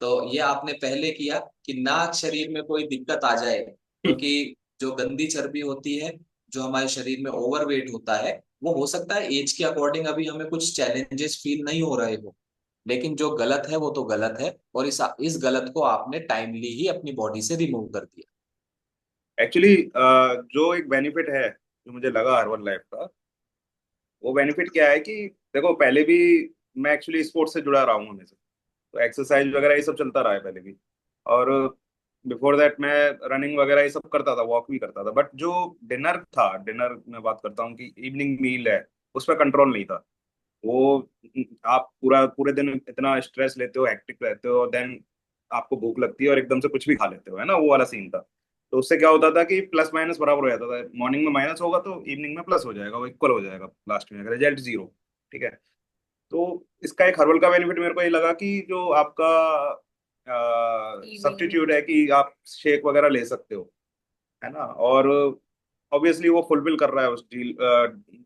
तो ये आपने पहले किया कि ना शरीर में कोई दिक्कत आ जाए, क्योंकि जो गंदी चर्बी होती है, जो हमारे शरीर में ओवरवेट होता है, वो हो सकता है एज के अकॉर्डिंग अभी हमें कुछ चैलेंजेस फील नहीं हो रहे हो, लेकिन जो गलत है वो तो गलत है, और इस गलत को आपने टाइमली ही अपनी बॉडी से रिमूव कर दिया। एक्चुअली जो एक बेनिफिट है जो मुझे लगा हर्बल लाइफ का, वो बेनिफिट क्या है कि देखो, पहले भी मैं एक्चुअली स्पोर्ट्स से जुड़ा रहा हूँ हमेशा। तो एक्सरसाइज वगैरह ये सब चलता रहा है पहले भी। और बिफोर दैट मैं रनिंग वगैरह ये सब करता था, वॉक भी करता था। बट जो डिनर था, डिनर में बात करता हूँ कि इवनिंग मील है, उस पर कंट्रोल नहीं था। वो आप पूरा पूरे दिन इतना स्ट्रेस लेते हो, हेक्टिक रहते हो, देन आपको भूख लगती है और एकदम से कुछ भी खा लेते हो, है ना, वो वाला सीन था। तो उससे क्या होता था कि प्लस माइनस बराबर हो जाता था। मॉर्निंग में माइनस होगा तो इवनिंग में प्लस हो जाएगा, वो इक्वल हो जाएगा लास्ट में, रिजल्ट जीरो। ठीक है। तो इसका एक हर्बल का बेनिफिट मेरे को ये लगा कि जो आपका इवनिंग में। सब्स्टिट्यूट है कि आप शेक वगैरह ले सकते हो, है ना। और ऑब्वियसली वो फुलफिल कर रहा है उस डील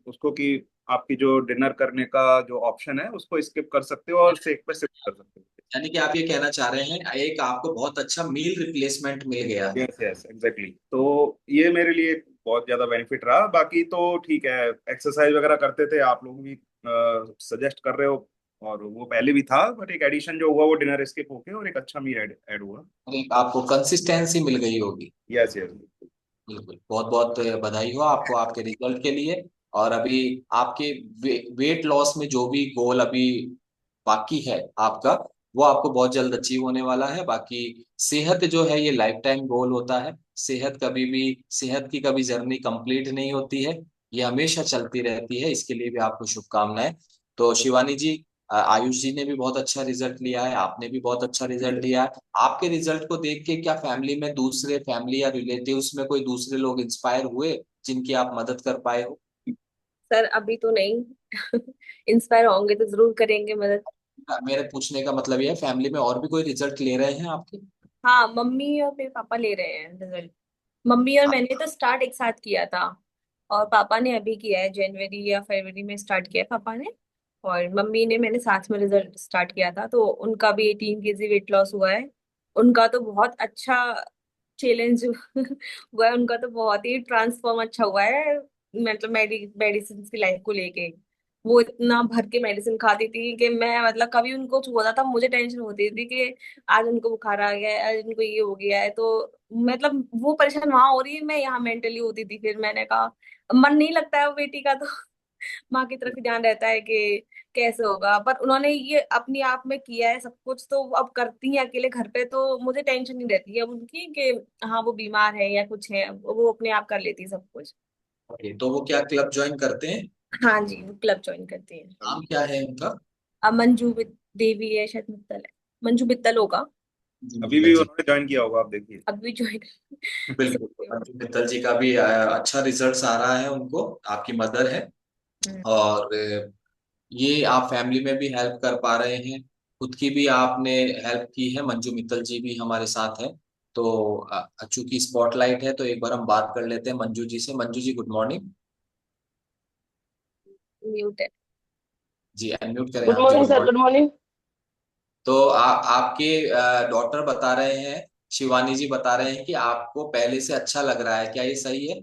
उसको, कि आपकी जो डिनर करने का जो ऑप्शन है उसको स्किप कर सकते हो और शेक पे शिफ्ट कर सकते हो। यानी कि आप ये कहना चाह रहे हैं एक आपको बहुत अच्छा मील रिप्लेसमेंट मिल गया है। Yes yes exactly. तो ये मेरे लिए बहुत ज्यादा बेनिफिट रहा। बाकी तो ठीक है, एक्सरसाइज वगैरह करते थे, आप लोग भी सजेस्ट कर रहे हो, और वो पहले भी था, बट एक एडिशन जो हुआ वो डिनर स्किप होके और एक अच्छा मील ऐड ऐड हुआ। और एक आपको कंसिस्टेंसी मिल गई होगी। Yes yes. बिल्कुल, बहुत बहुत बधाई हो आपको आपके रिजल्ट के लिए। और अभी आपके वेट लॉस में जो भी गोल अभी बाकी है आपका, वो आपको बहुत जल्द अचीव होने वाला है। बाकी सेहत जो है ये लाइफ टाइम गोल होता है। सेहत की कभी जर्नी कंप्लीट नहीं होती है, ये हमेशा चलती रहती है। इसके लिए भी आपको शुभकामनाएं। तो शिवानी जी, आयुष जी ने भी बहुत अच्छा रिजल्ट लिया है, आपने भी बहुत अच्छा रिजल्ट लिया है। आपके रिजल्ट को देख के क्या फैमिली में दूसरे फैमिली या रिलेटिव्स में कोई दूसरे लोग इंस्पायर हुए जिनकी आप मदद कर पाए हो? सर अभी तो नहीं। इंस्पायर होंगे तो जरूर करेंगे मदद। मेरे पूछने का मतलब ये है, फैमिली में और भी कोई रिजल्ट ले रहे हैं आपके? हाँ, मम्मी और मेरे पापा ले रहे हैं रिजल्ट। मम्मी और मैंने तो स्टार्ट एक साथ किया था, और पापा ने अभी किया है, जनवरी या फरवरी में स्टार्ट किया है पापा ने। और मम्मी ने, मैंने साथ में रिजल्ट स्टार्ट किया था, तो उनका भी 18 kg वेट लॉस हुआ है। उनका तो बहुत अच्छा चैलेंज हुआ है, उनका तो बहुत ही ट्रांसफॉर्म अच्छा हुआ है। मतलब मेडिसिन की लाइफ को लेके वो इतना भर के मेडिसिन खाती थी कि मैं, मतलब कभी उनको कुछ होता था मुझे टेंशन होती थी कि आज उनको बुखार आ गया है, आज उनको ये हो गया है। तो मतलब वो परेशान वहां हो रही है, मैं यहाँ मेंटली होती थी। फिर मैंने कहा मन नहीं लगता है वो बेटी का, तो माँ की तरफ ही ध्यान रहता है कि कैसे होगा। पर उन्होंने ये अपने आप में किया है सब कुछ, तो अब करती है अकेले घर पे, तो मुझे टेंशन नहीं रहती है अब उनकी कि हाँ वो बीमार है या कुछ है, वो अपने आप कर लेती है सब कुछ। ओके, तो वो क्या क्लब ज्वाइन करते हैं? हाँ जी, वो क्लब ज्वाइन करती है। नाम क्या है उनका? अब देवी है शायद, मित्तल है, मंजू मित्तल होगा। जी अभी मित्तल भी जी। उन्होंने ज्वाइन किया होगा, आप देखिए। अभी ज्वाइन बिल्कुल, सकते हो। मंजू मित्तल जी का भी अच्छा रिजल्ट आ रहा है उनको। आपकी मदर है। हम्म। और ये आप फैमिली में भी हेल्प कर पा रहे हैं, खुद की भी आपने हेल्प की है। मंजू मित्तल जी भी हमारे साथ है। तो चूंकि स्पॉटलाइट है, तो एक बार हम बात कर लेते हैं मंजू जी से। Manju ji, good morning. Mute है। जी अनम्यूट करें गुड आप जी, morning good sir, morning. Good morning. तो आपके डॉक्टर बता रहे हैं शिवानी जी बता रहे हैं कि आपको पहले से अच्छा लग रहा है, क्या ये सही है?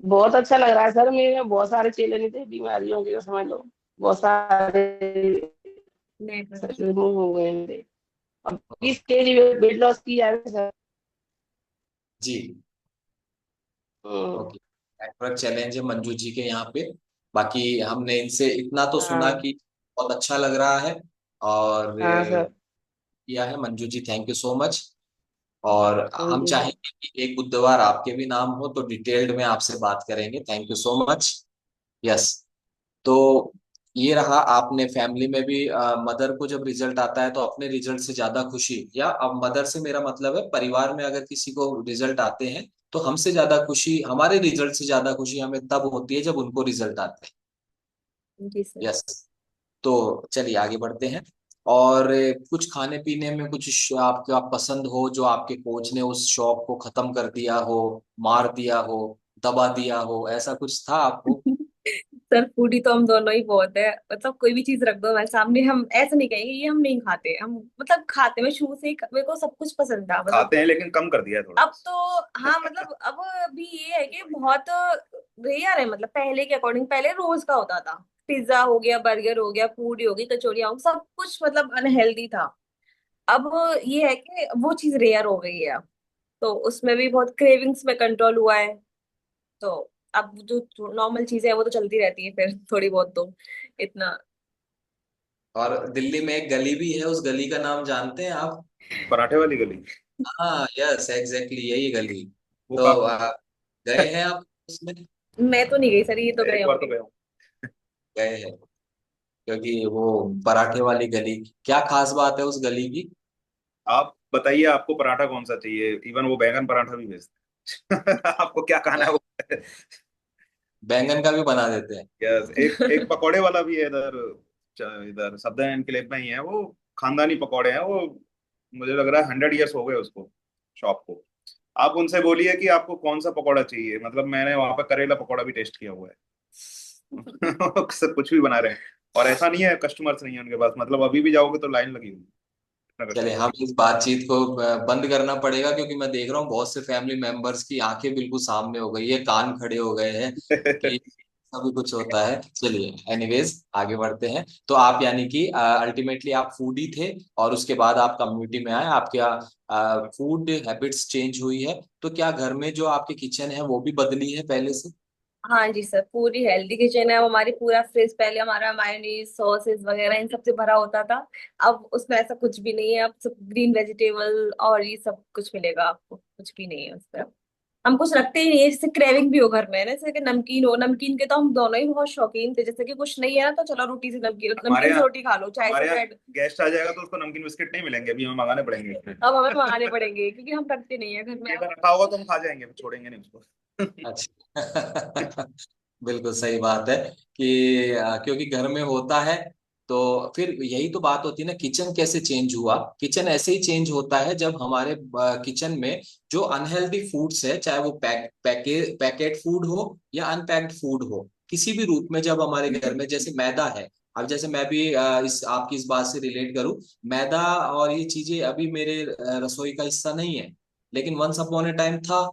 बहुत अच्छा लग रहा है सर, मेरे बहुत सारे चेले नहीं थे बीमारियों के, समझ लो बहुत सारे नेटवर्क। रिमूव हो गए थे। अब 20 kg वेट लॉस किया है सर। जी। हम्म। ओके। नेटवर्क चैलेंज है मंजू जी के यहाँ पे। बाकी हमने इनसे इतना तो सुना हाँ। कि बहुत अच्छा लग रहा है। और हाँ सर। किया है Manju ji, thank you so much. और थैंक हम यू सर। चाहेंगे कि एक बुधवार आपके भी नाम हो तो डिटेल्ड में आपसे बात करेंगे। Thank you so much. Yes. तो ये रहा, आपने फैमिली में भी मदर को जब रिजल्ट आता है तो अपने रिजल्ट से ज्यादा खुशी, या अब मदर से मेरा मतलब है परिवार में अगर किसी को रिजल्ट आते हैं तो हमसे ज्यादा खुशी, हमारे रिजल्ट से ज्यादा खुशी हमें तब होती है जब उनको रिजल्ट आते जी सर। हैं। यस। तो चलिए आगे बढ़ते हैं। और कुछ खाने पीने में कुछ आपका पसंद हो जो आपके कोच ने उस शौक को खत्म कर दिया हो, मार दिया हो, दबा दिया हो, ऐसा कुछ था आपको? सर फूडी तो हम दोनों ही बहुत है, मतलब कोई भी चीज रख दो हमारे सामने हम ऐसे नहीं कहेंगे ये हम नहीं खाते, हम मतलब खाते। मैं शुरू से ही मेरे को सब कुछ पसंद था मतलब। खाते हैं लेकिन कम कर दिया है थोड़ा। अब तो हाँ मतलब अब भी ये है कि बहुत रेयर है, मतलब पहले के अकॉर्डिंग पहले रोज का होता था। पिज्जा हो गया, बर्गर हो गया, पूरी हो गई, कचौड़ियाँ हो गई, सब कुछ मतलब अनहेल्दी था। अब ये है कि वो चीज रेयर हो गई है अब। तो उसमें भी बहुत क्रेविंग्स में कंट्रोल हुआ है। तो अब जो नॉर्मल चीजें हैं वो तो चलती रहती है फिर थोड़ी बहुत तो इतना। और दिल्ली में एक गली भी है, उस गली का नाम जानते हैं आप? पराठे वाली गली। हाँ यस एग्जैक्टली, यही गली। वो तो कहाँ? गए हैं आप उसमें? मैं तो नहीं गई सर, ये तो गए एक बार तो होंगे। गया हूँ। गए हैं, क्योंकि वो पराठे वाली गली, क्या खास बात है उस गली की? आप बताइए आपको पराठा कौन सा चाहिए, इवन वो बैंगन पराठा भी भेजते हैं। आपको क्या खाना है वो। बैंगन का भी बना देते हैं? यस, एक एक पकौड़े वाला भी है इधर। इधर सफदर एनक्लेव में ही है वो। खानदानी पकौड़े हैं वो। मुझे लग रहा है 100 ईयर्स हो गए उसको, शॉप को। आप उनसे बोलिए कि आपको कौन सा पकौड़ा चाहिए, मतलब मैंने वहां पर करेला पकौड़ा भी टेस्ट किया हुआ है। सब कुछ भी बना रहे हैं। और ऐसा नहीं है कस्टमर्स नहीं है उनके पास, मतलब अभी भी जाओगे तो लाइन लगी हुई है, इतना चले, कस्टमर। हम इस बातचीत को बंद करना पड़ेगा, क्योंकि मैं देख रहा हूँ बहुत से फैमिली मेंबर्स की आंखें बिल्कुल सामने हो गई है, कान खड़े हो गए हैं कि सभी कुछ होता है। चलिए एनीवेज आगे बढ़ते हैं। तो आप यानी कि अल्टीमेटली आप फूडी थे और उसके बाद आप कम्युनिटी में आए, आपके फूड हैबिट्स चेंज हुई है, तो क्या घर में जो आपके किचन है वो भी बदली है पहले से? हाँ जी सर, पूरी हेल्दी किचन है। वो हमारी पूरा फ्रिज पहले हमारा मायोनीज सॉसेस वगैरह इन सब से भरा होता था। अब उसमें ऐसा कुछ भी नहीं है, अब सब ग्रीन वेजिटेबल और ये सब कुछ मिलेगा आपको, कुछ भी नहीं है उसमें। हम कुछ रखते ही नहीं है, जैसे क्रेविंग भी हो घर में ना, जैसे कि नमकीन हो, नमकीन के तो हम दोनों ही बहुत शौकीन थे। जैसे कि कुछ नहीं है ना तो चलो रोटी से नमकीन, हमारे नमकीन से यहाँ रोटी खा लो, चाय से हमारे यहाँ ब्रेड। गेस्ट आ जाएगा तो उसको नमकीन बिस्किट नहीं मिलेंगे, अभी हमें मंगाने पड़ेंगे। अब हमें मंगाने पड़ेंगे क्योंकि हम रखते नहीं है घर में एक अब। बार रखा होगा तो हम खा जाएंगे, फिर छोड़ेंगे नहीं उसको। अच्छा। बिल्कुल सही बात है कि क्योंकि घर में होता है। तो फिर यही तो बात होती है ना, किचन कैसे चेंज हुआ? किचन ऐसे ही चेंज होता है जब हमारे किचन में जो अनहेल्दी फूड्स है, चाहे वो पैकेट फूड हो या अनपैक्ड फूड हो, किसी भी रूप में जब हमारे घर में, जैसे मैदा है। अब जैसे मैं भी इस आपकी इस बात से रिलेट करूं, मैदा और ये चीजें अभी मेरे रसोई का हिस्सा नहीं है, लेकिन वंस अपॉन ए टाइम था,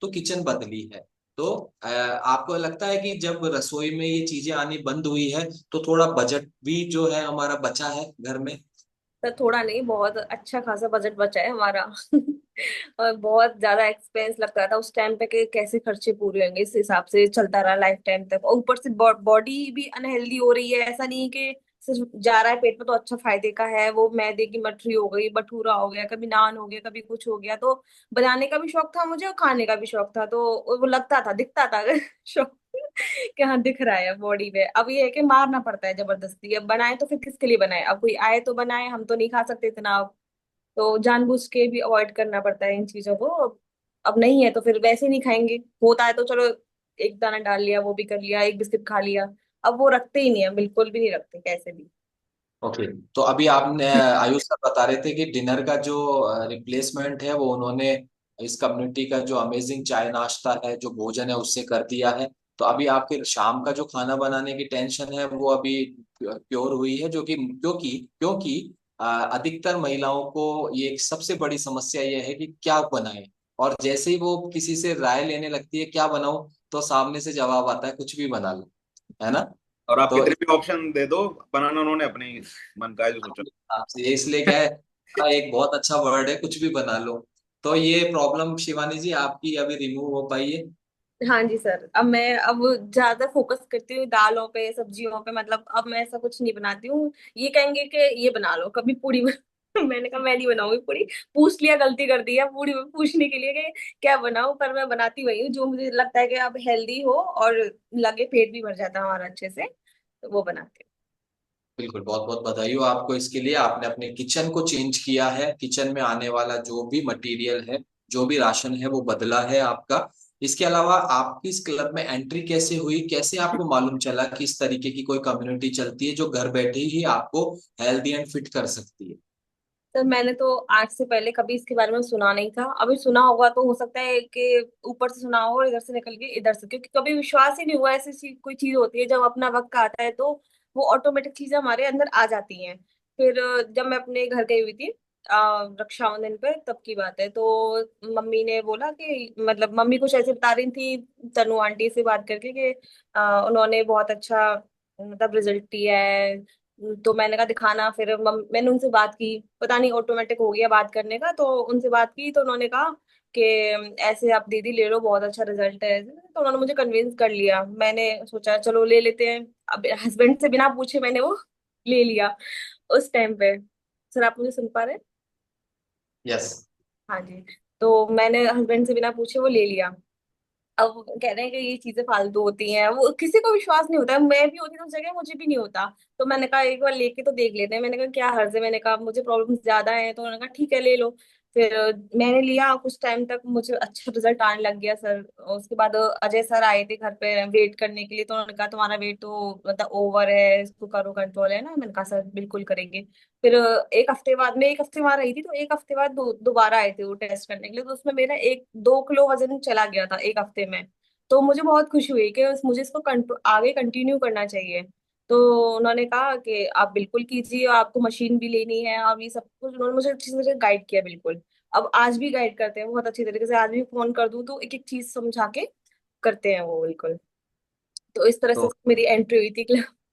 तो किचन बदली है। तो आपको लगता है कि जब रसोई में ये चीजें आनी बंद हुई है तो थोड़ा बजट भी जो है हमारा बचा है घर में? सर थोड़ा नहीं, बहुत अच्छा खासा बजट बचा है हमारा। और बहुत ज्यादा एक्सपेंस लगता था उस टाइम पे कि कैसे खर्चे पूरे होंगे, इस हिसाब से चलता रहा लाइफ टाइम तक। और ऊपर से बॉडी भी अनहेल्दी हो रही है, ऐसा नहीं है कि सिर्फ जा रहा है पेट में तो अच्छा फायदे का है। वो मैदे की मठरी हो गई, भटूरा हो गया, कभी नान हो गया, कभी कुछ हो गया। तो बनाने का भी शौक था मुझे और खाने का भी शौक था, तो वो लगता था, दिखता था शौक कि हाँ दिख रहा है बॉडी पे। अब ये है कि मारना पड़ता है जबरदस्ती। अब बनाए तो फिर किसके लिए बनाए, अब कोई आए तो बनाए, हम तो नहीं खा सकते इतना अब। तो जानबूझ के भी अवॉइड करना पड़ता है इन चीजों को। अब नहीं है तो फिर वैसे ही नहीं खाएंगे। होता है तो चलो एक दाना डाल लिया, वो भी कर लिया, एक बिस्किट खा लिया। अब वो रखते ही नहीं है, बिल्कुल भी नहीं रखते कैसे भी। ओके। तो अभी आपने आयुष सर बता रहे थे कि डिनर का जो रिप्लेसमेंट है वो उन्होंने इस कम्युनिटी का जो अमेजिंग चाय नाश्ता है, जो भोजन है, उससे कर दिया है। तो अभी आपके शाम का जो खाना बनाने की टेंशन है वो अभी प्योर हुई है, जो कि क्योंकि क्योंकि अधिकतर महिलाओं को ये एक सबसे बड़ी समस्या ये है कि क्या बनाए, और जैसे ही वो किसी से राय लेने लगती है क्या बनाऊं, तो सामने से जवाब आता है कुछ भी बना लो, है ना। और आप तो कितने भी ऑप्शन दे दो, बनाना उन्होंने अपने ही मन का है जो सोचा। आपसे इसलिए क्या है, एक बहुत अच्छा वर्ड है कुछ भी बना लो। तो ये प्रॉब्लम शिवानी जी आपकी अभी रिमूव हो पाई है। हाँ जी सर, अब ज्यादा फोकस करती हूँ दालों पे सब्जियों पे, मतलब अब मैं ऐसा कुछ नहीं बनाती हूँ। ये कहेंगे कि ये बना लो कभी पूड़ी मैंने कहा मैं नहीं बनाऊंगी पूड़ी। पूछ लिया, गलती कर दी है पूड़ी में पूछने के लिए कि क्या बनाऊं, पर मैं बनाती वही हूँ जो मुझे लगता है कि अब हेल्दी हो और लगे पेट भी भर जाता है हमारा अच्छे से, तो वो बनाती बिल्कुल, बहुत बहुत बधाई हो आपको इसके लिए, आपने अपने किचन को चेंज किया है, किचन में आने वाला जो भी मटेरियल है, जो भी राशन है वो बदला है आपका। इसके अलावा आपकी इस क्लब में एंट्री कैसे हुई, कैसे आपको मालूम चला कि इस तरीके की कोई कम्युनिटी चलती है जो घर बैठे ही आपको हेल्दी एंड फिट कर सकती है। सर। मैंने तो आज से पहले कभी इसके बारे में सुना नहीं था, अभी सुना होगा तो हो सकता है कि ऊपर से सुना हो और इधर से निकल के इधर से, क्योंकि कभी विश्वास ही नहीं हुआ ऐसी कोई चीज होती है, जब अपना वक्त आता है तो वो ऑटोमेटिक चीजें हमारे अंदर आ जाती हैं। फिर जब मैं अपने घर गई हुई थी रक्षाबंधन पे, तब की बात है, तो मम्मी ने बोला कि मतलब मम्मी कुछ ऐसे बता रही थी तनु आंटी से बात करके कि उन्होंने बहुत अच्छा मतलब रिजल्ट दिया है। तो मैंने कहा दिखाना, फिर मैंने उनसे बात की, पता नहीं ऑटोमेटिक हो गया बात करने का, तो उनसे बात की तो उन्होंने कहा कि ऐसे आप दीदी ले लो बहुत अच्छा रिजल्ट है, तो उन्होंने मुझे कन्विंस कर लिया। मैंने सोचा चलो ले लेते हैं, अब हस्बैंड से बिना पूछे मैंने वो ले लिया उस टाइम पे। सर आप मुझे सुन पा रहे हैं? यस। हाँ जी। तो मैंने हस्बैंड से बिना पूछे वो ले लिया। अब वो कह रहे हैं कि ये चीजें फालतू होती हैं, वो किसी को विश्वास नहीं होता है, मैं भी होती तो उस जगह मुझे भी नहीं होता। तो मैंने कहा एक बार लेके तो देख लेते हैं, मैंने कहा क्या हर्ज है, मैंने कहा मुझे प्रॉब्लम ज्यादा है, तो उन्होंने कहा ठीक है ले लो। फिर मैंने लिया, कुछ टाइम तक मुझे अच्छा रिजल्ट आने लग गया सर। उसके बाद अजय सर आए थे घर पे वेट करने के लिए, तो उन्होंने कहा तुम्हारा वेट तो मतलब ओवर है, इसको करो कंट्रोल, है ना। मैंने कहा सर बिल्कुल करेंगे। फिर एक हफ्ते बाद, मैं एक हफ्ते वहां रही थी, तो एक हफ्ते बाद दोबारा आए थे वो टेस्ट करने के लिए, तो उसमें मेरा 1-2 किलो वजन चला गया था एक हफ्ते में। तो मुझे बहुत खुशी हुई कि मुझे इसको आगे कंटिन्यू करना चाहिए। तो उन्होंने कहा कि आप बिल्कुल कीजिए, आपको मशीन भी लेनी है, और ये सब कुछ उन्होंने मुझे अच्छी तरह से गाइड किया बिल्कुल। अब आज भी गाइड करते हैं बहुत अच्छी तरीके से, आज भी फोन कर दूं तो एक एक चीज समझा के करते हैं वो बिल्कुल। तो इस तरह से तो मेरी एंट्री हुई थी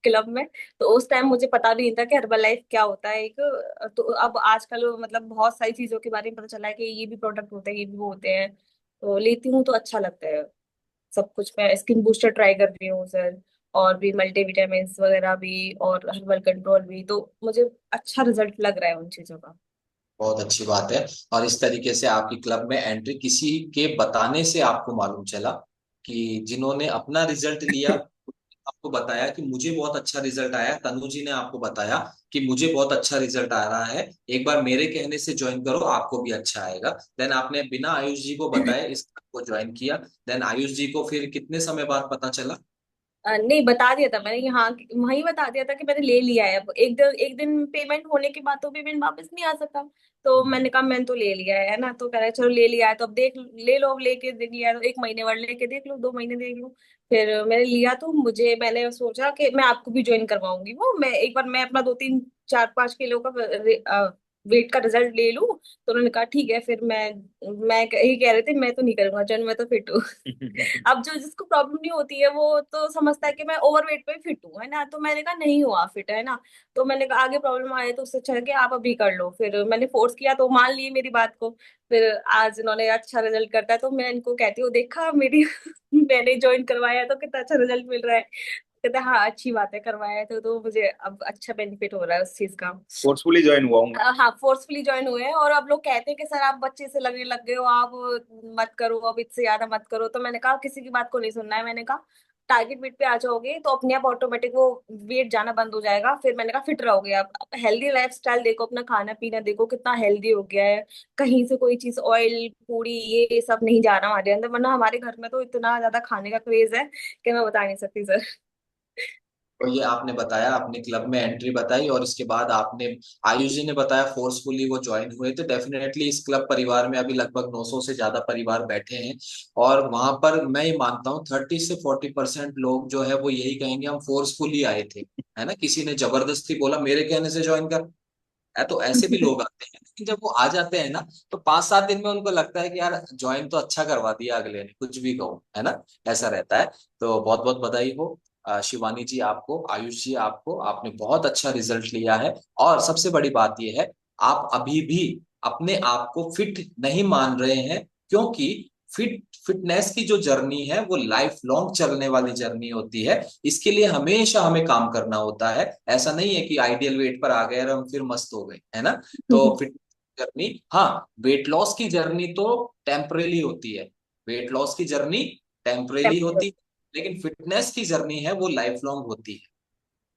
क्लब में। तो उस टाइम मुझे पता भी नहीं था कि हर्बल लाइफ क्या होता है एक। तो अब आजकल मतलब बहुत सारी चीजों के बारे में पता चला है कि ये भी प्रोडक्ट होते हैं, ये भी वो होते हैं, तो लेती हूँ तो अच्छा लगता है सब कुछ। मैं स्किन बूस्टर ट्राई कर रही हूँ सर, और भी मल्टीविटामिन वगैरह भी, और हर्बल कंट्रोल भी, तो मुझे अच्छा रिजल्ट लग रहा है उन चीजों का। बहुत अच्छी बात है। और इस तरीके से आपकी क्लब में एंट्री किसी के बताने से आपको मालूम चला, कि जिन्होंने अपना रिजल्ट लिया, आपको बताया कि मुझे बहुत अच्छा रिजल्ट आया, तनु जी ने आपको बताया कि मुझे बहुत अच्छा रिजल्ट आ रहा है, एक बार मेरे कहने से ज्वाइन करो आपको भी अच्छा आएगा। देन आपने बिना आयुष जी को बताए इस क्लब को ज्वाइन किया। देन आयुष जी को फिर कितने समय बाद पता चला। नहीं बता दिया था मैंने, यहाँ वहीं बता दिया था कि मैंने ले लिया है। अब एक दिन पेमेंट होने के बाद तो पेमेंट वापस नहीं आ सकता, तो मैंने कहा मैंने तो ले लिया है ना। तो कह रहे चलो ले लिया है तो अब देख ले लो, अब लेके देख लिया है तो 1 महीने बाद लेके देख लो, 2 महीने देख लो। फिर मैंने लिया तो मैंने सोचा कि मैं आपको भी ज्वाइन करवाऊंगी, वो मैं एक बार मैं अपना 2-3-4-5 किलो का वेट का रिजल्ट ले लूं। तो उन्होंने कहा ठीक है। फिर मैं ये कह रहे थे मैं तो नहीं करूंगा ज्वाइन, मैं तो फिट हूँ। अब जो जिसको प्रॉब्लम नहीं होती है वो तो समझता है कि मैं ओवरवेट पे फिट हूँ, है ना। तो मैंने कहा नहीं हुआ फिट, है ना। तो मैंने कहा आगे प्रॉब्लम आए तो उससे अच्छा है कि आप अभी कर लो। फिर मैंने फोर्स किया तो मान लिए मेरी बात को। फिर आज इन्होंने अच्छा रिजल्ट करता है तो मैं इनको कहती हूँ देखा मेरी मैंने ज्वाइन करवाया तो कितना अच्छा रिजल्ट मिल रहा है। कहते हैं, हाँ अच्छी बात है करवाया है तो मुझे अब अच्छा बेनिफिट हो रहा है उस चीज का। फोर्सफुली ज्वाइन हुआ हूँ। हाँ फोर्सफुली ज्वाइन हुए हैं, और अब लोग कहते हैं कि सर आप बच्चे से लगने लग गए हो, आप मत करो, अब इससे ज्यादा मत करो। तो मैंने कहा किसी की बात को नहीं सुनना है, मैंने कहा टारगेट वेट पे आ जाओगे तो अपने आप ऑटोमेटिक वो वेट जाना बंद हो जाएगा। फिर मैंने कहा फिट रहोगे आप। हेल्दी लाइफ स्टाइल देखो, अपना खाना पीना देखो कितना हेल्दी हो गया है। कहीं से कोई चीज ऑयल पूरी ये सब नहीं जा रहा हमारे अंदर, वरना हमारे घर में तो इतना ज्यादा खाने का क्रेज है कि मैं बता नहीं सकती सर। तो ये आपने बताया, आपने क्लब में एंट्री बताई, और इसके बाद आपने आयुष जी ने बताया फोर्सफुली वो ज्वाइन हुए, तो डेफिनेटली इस क्लब परिवार में अभी लगभग 900 से ज्यादा परिवार बैठे हैं। और वहां पर मैं ये मानता हूँ 30 से 40% लोग जो है वो यही कहेंगे हम फोर्सफुली आए थे, है ना, किसी ने जबरदस्ती बोला मेरे कहने से ज्वाइन कर। है। तो ऐसे भी लोग आते हैं, लेकिन जब वो आ जाते हैं ना तो 5-7 दिन में उनको लगता है कि यार ज्वाइन तो अच्छा करवा दिया अगले ने, कुछ भी कहो, है ना, ऐसा रहता है। तो बहुत बहुत बधाई हो शिवानी जी आपको, आयुष जी आपको, आपने बहुत अच्छा रिजल्ट लिया है। और सबसे बड़ी बात यह है, आप अभी भी अपने आप को फिट नहीं मान रहे हैं, क्योंकि फिटनेस की जो जर्नी है वो लाइफ लॉन्ग चलने वाली जर्नी होती है। इसके लिए हमेशा हमें काम करना होता है। ऐसा नहीं है कि आइडियल वेट पर आ गए और हम फिर मस्त हो गए, है ना। तो फिट जर्नी, हाँ, वेट लॉस की जर्नी तो टेम्परेली होती है, वेट लॉस की जर्नी टेम्परेली होती है, लेकिन फिटनेस की जर्नी है वो लाइफ लॉन्ग होती है।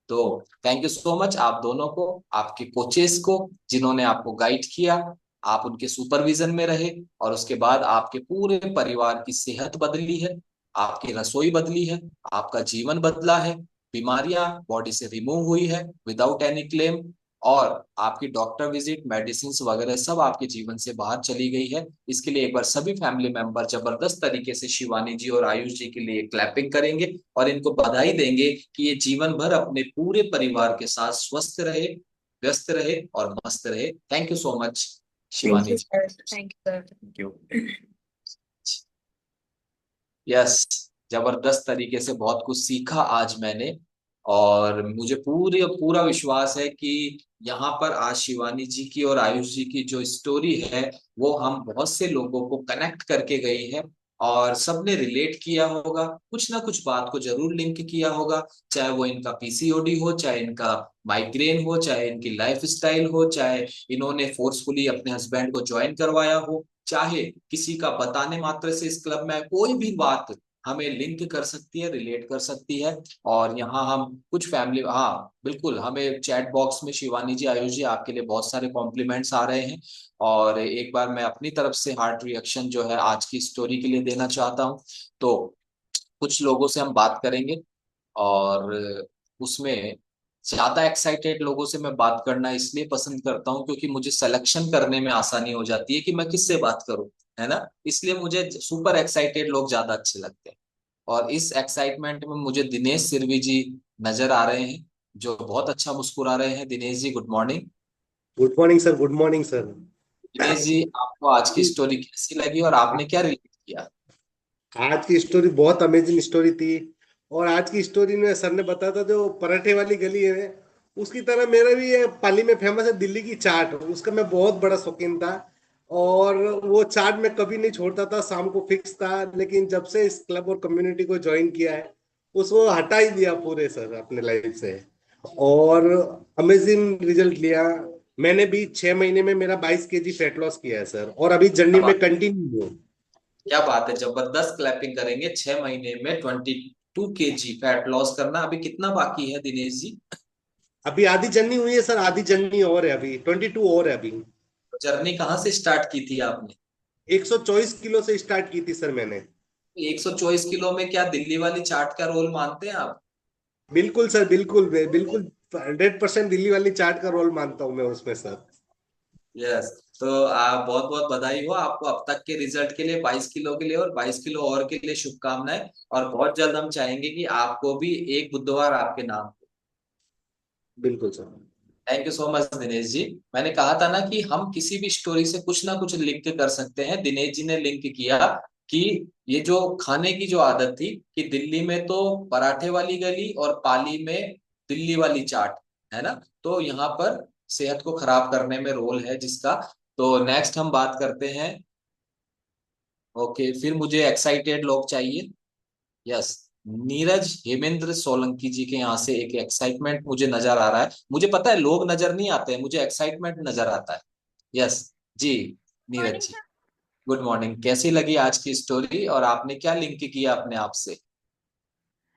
तो थैंक यू सो मच आप दोनों को, आपके कोचेस को, जिन्होंने आपको गाइड किया, आप उनके सुपरविजन में रहे, और उसके बाद आपके पूरे परिवार की सेहत बदली है, आपकी रसोई बदली है, आपका जीवन बदला है, बीमारियां बॉडी से रिमूव हुई है विदाउट एनी क्लेम, और आपकी डॉक्टर विजिट, मेडिसिन वगैरह सब आपके जीवन से बाहर चली गई है। इसके लिए एक बार सभी फैमिली मेंबर जबरदस्त तरीके से शिवानी जी और आयुष जी के लिए क्लैपिंग करेंगे और इनको बधाई देंगे कि ये जीवन भर अपने पूरे परिवार के साथ स्वस्थ रहे, व्यस्त रहे और मस्त रहे। Thank you so much thank Shivani you ji. Sir, thank you sir. Thank you. Yes, जबरदस्त तरीके से बहुत कुछ सीखा आज मैंने, और मुझे पूरे पूरा विश्वास है कि यहाँ पर आज शिवानी जी की और आयुष जी की जो स्टोरी है वो हम बहुत से लोगों को कनेक्ट करके गई है, और सबने रिलेट किया होगा, कुछ ना कुछ बात को जरूर लिंक किया होगा। चाहे वो इनका पीसीओडी हो, चाहे इनका माइग्रेन हो, चाहे इनकी लाइफ स्टाइल हो, चाहे इन्होंने फोर्सफुली अपने हस्बैंड को ज्वाइन करवाया हो, चाहे किसी का बताने मात्र से इस क्लब में, कोई भी बात हमें लिंक कर सकती है, रिलेट कर सकती है। और यहाँ हम कुछ फैमिली, हाँ बिल्कुल, हमें चैट बॉक्स में शिवानी जी, आयुष जी, आपके लिए बहुत सारे कॉम्प्लीमेंट्स आ रहे हैं। और एक बार मैं अपनी तरफ से हार्ट रिएक्शन जो है आज की स्टोरी के लिए देना चाहता हूँ। तो कुछ लोगों से हम बात करेंगे, और उसमें ज्यादा एक्साइटेड लोगों से मैं बात करना इसलिए पसंद करता हूँ क्योंकि मुझे सिलेक्शन करने में आसानी हो जाती है कि मैं किससे बात करूं, है ना। इसलिए मुझे सुपर एक्साइटेड लोग ज्यादा अच्छे लगते हैं। और इस एक्साइटमेंट में मुझे दिनेश सिरवी जी नजर आ रहे हैं, जो बहुत अच्छा मुस्कुरा रहे हैं। Dinesh ji, good morning. Good morning sir, good morning sir. Dinesh ji, आपको आज की स्टोरी कैसी लगी और आपने क्या रिलेट किया? आज की स्टोरी बहुत अमेजिंग स्टोरी थी। और आज की स्टोरी में सर ने बताया था जो पराठे वाली गली है, उसकी तरह मेरा भी ये पाली में फेमस है दिल्ली की चाट, उसका मैं बहुत बड़ा शौकीन था। और वो चाट मैं कभी नहीं छोड़ता था, शाम को फिक्स था। लेकिन जब से इस क्लब और कम्युनिटी को ज्वाइन किया है, उसको हटा ही दिया पूरे सर अपने लाइफ से। और अमेजिंग रिजल्ट लिया। मैंने भी 6 महीने में मेरा 22 kg फैट लॉस किया है सर, और अभी जर्नी में कंटिन्यू हूँ। क्या बात है, जबरदस्त क्लैपिंग करेंगे। 6 महीने में 22 kg फैट लॉस करना, अभी कितना बाकी है दिनेश जी? अभी आधी जर्नी हुई है सर, आधी जर्नी और है, अभी 22 और है अभी। जर्नी कहाँ से स्टार्ट की थी आपने? 124 किलो से स्टार्ट की थी सर मैंने। 124 किलो में क्या दिल्ली वाली चाट का रोल मानते हैं आप? बिल्कुल सर, बिल्कुल बिल्कुल। 100% दिल्ली वाली चाट का रोल मानता हूँ मैं उसमें सर। यस। तो आप बहुत बहुत बधाई हो आपको अब तक के रिजल्ट के लिए, 22 किलो के लिए, और 22 किलो और के लिए शुभकामनाएं। और बहुत जल्द हम चाहेंगे कि आपको भी एक बुधवार आपके नाम। बिल्कुल sir. Thank you so much Dinesh ji. मैंने कहा था ना कि हम किसी भी स्टोरी से कुछ ना कुछ लिंक कर सकते हैं। दिनेश जी ने लिंक किया कि ये जो खाने की जो आदत थी कि दिल्ली में तो पराठे वाली गली और पाली में दिल्ली वाली चाट, है ना। तो यहाँ पर सेहत को खराब करने में रोल है जिसका। तो नेक्स्ट हम बात करते हैं। ओके, फिर मुझे एक्साइटेड लोग चाहिए। यस, नीरज हेमेंद्र सोलंकी जी के यहाँ से एक एक्साइटमेंट मुझे नजर आ रहा है। मुझे पता है लोग नजर नहीं आते हैं, मुझे एक्साइटमेंट नजर आता है। यस जी, नीरज मॉर्निंग जी, सर। Good morning. कैसी लगी आज की स्टोरी और आपने क्या लिंक किया अपने आप से?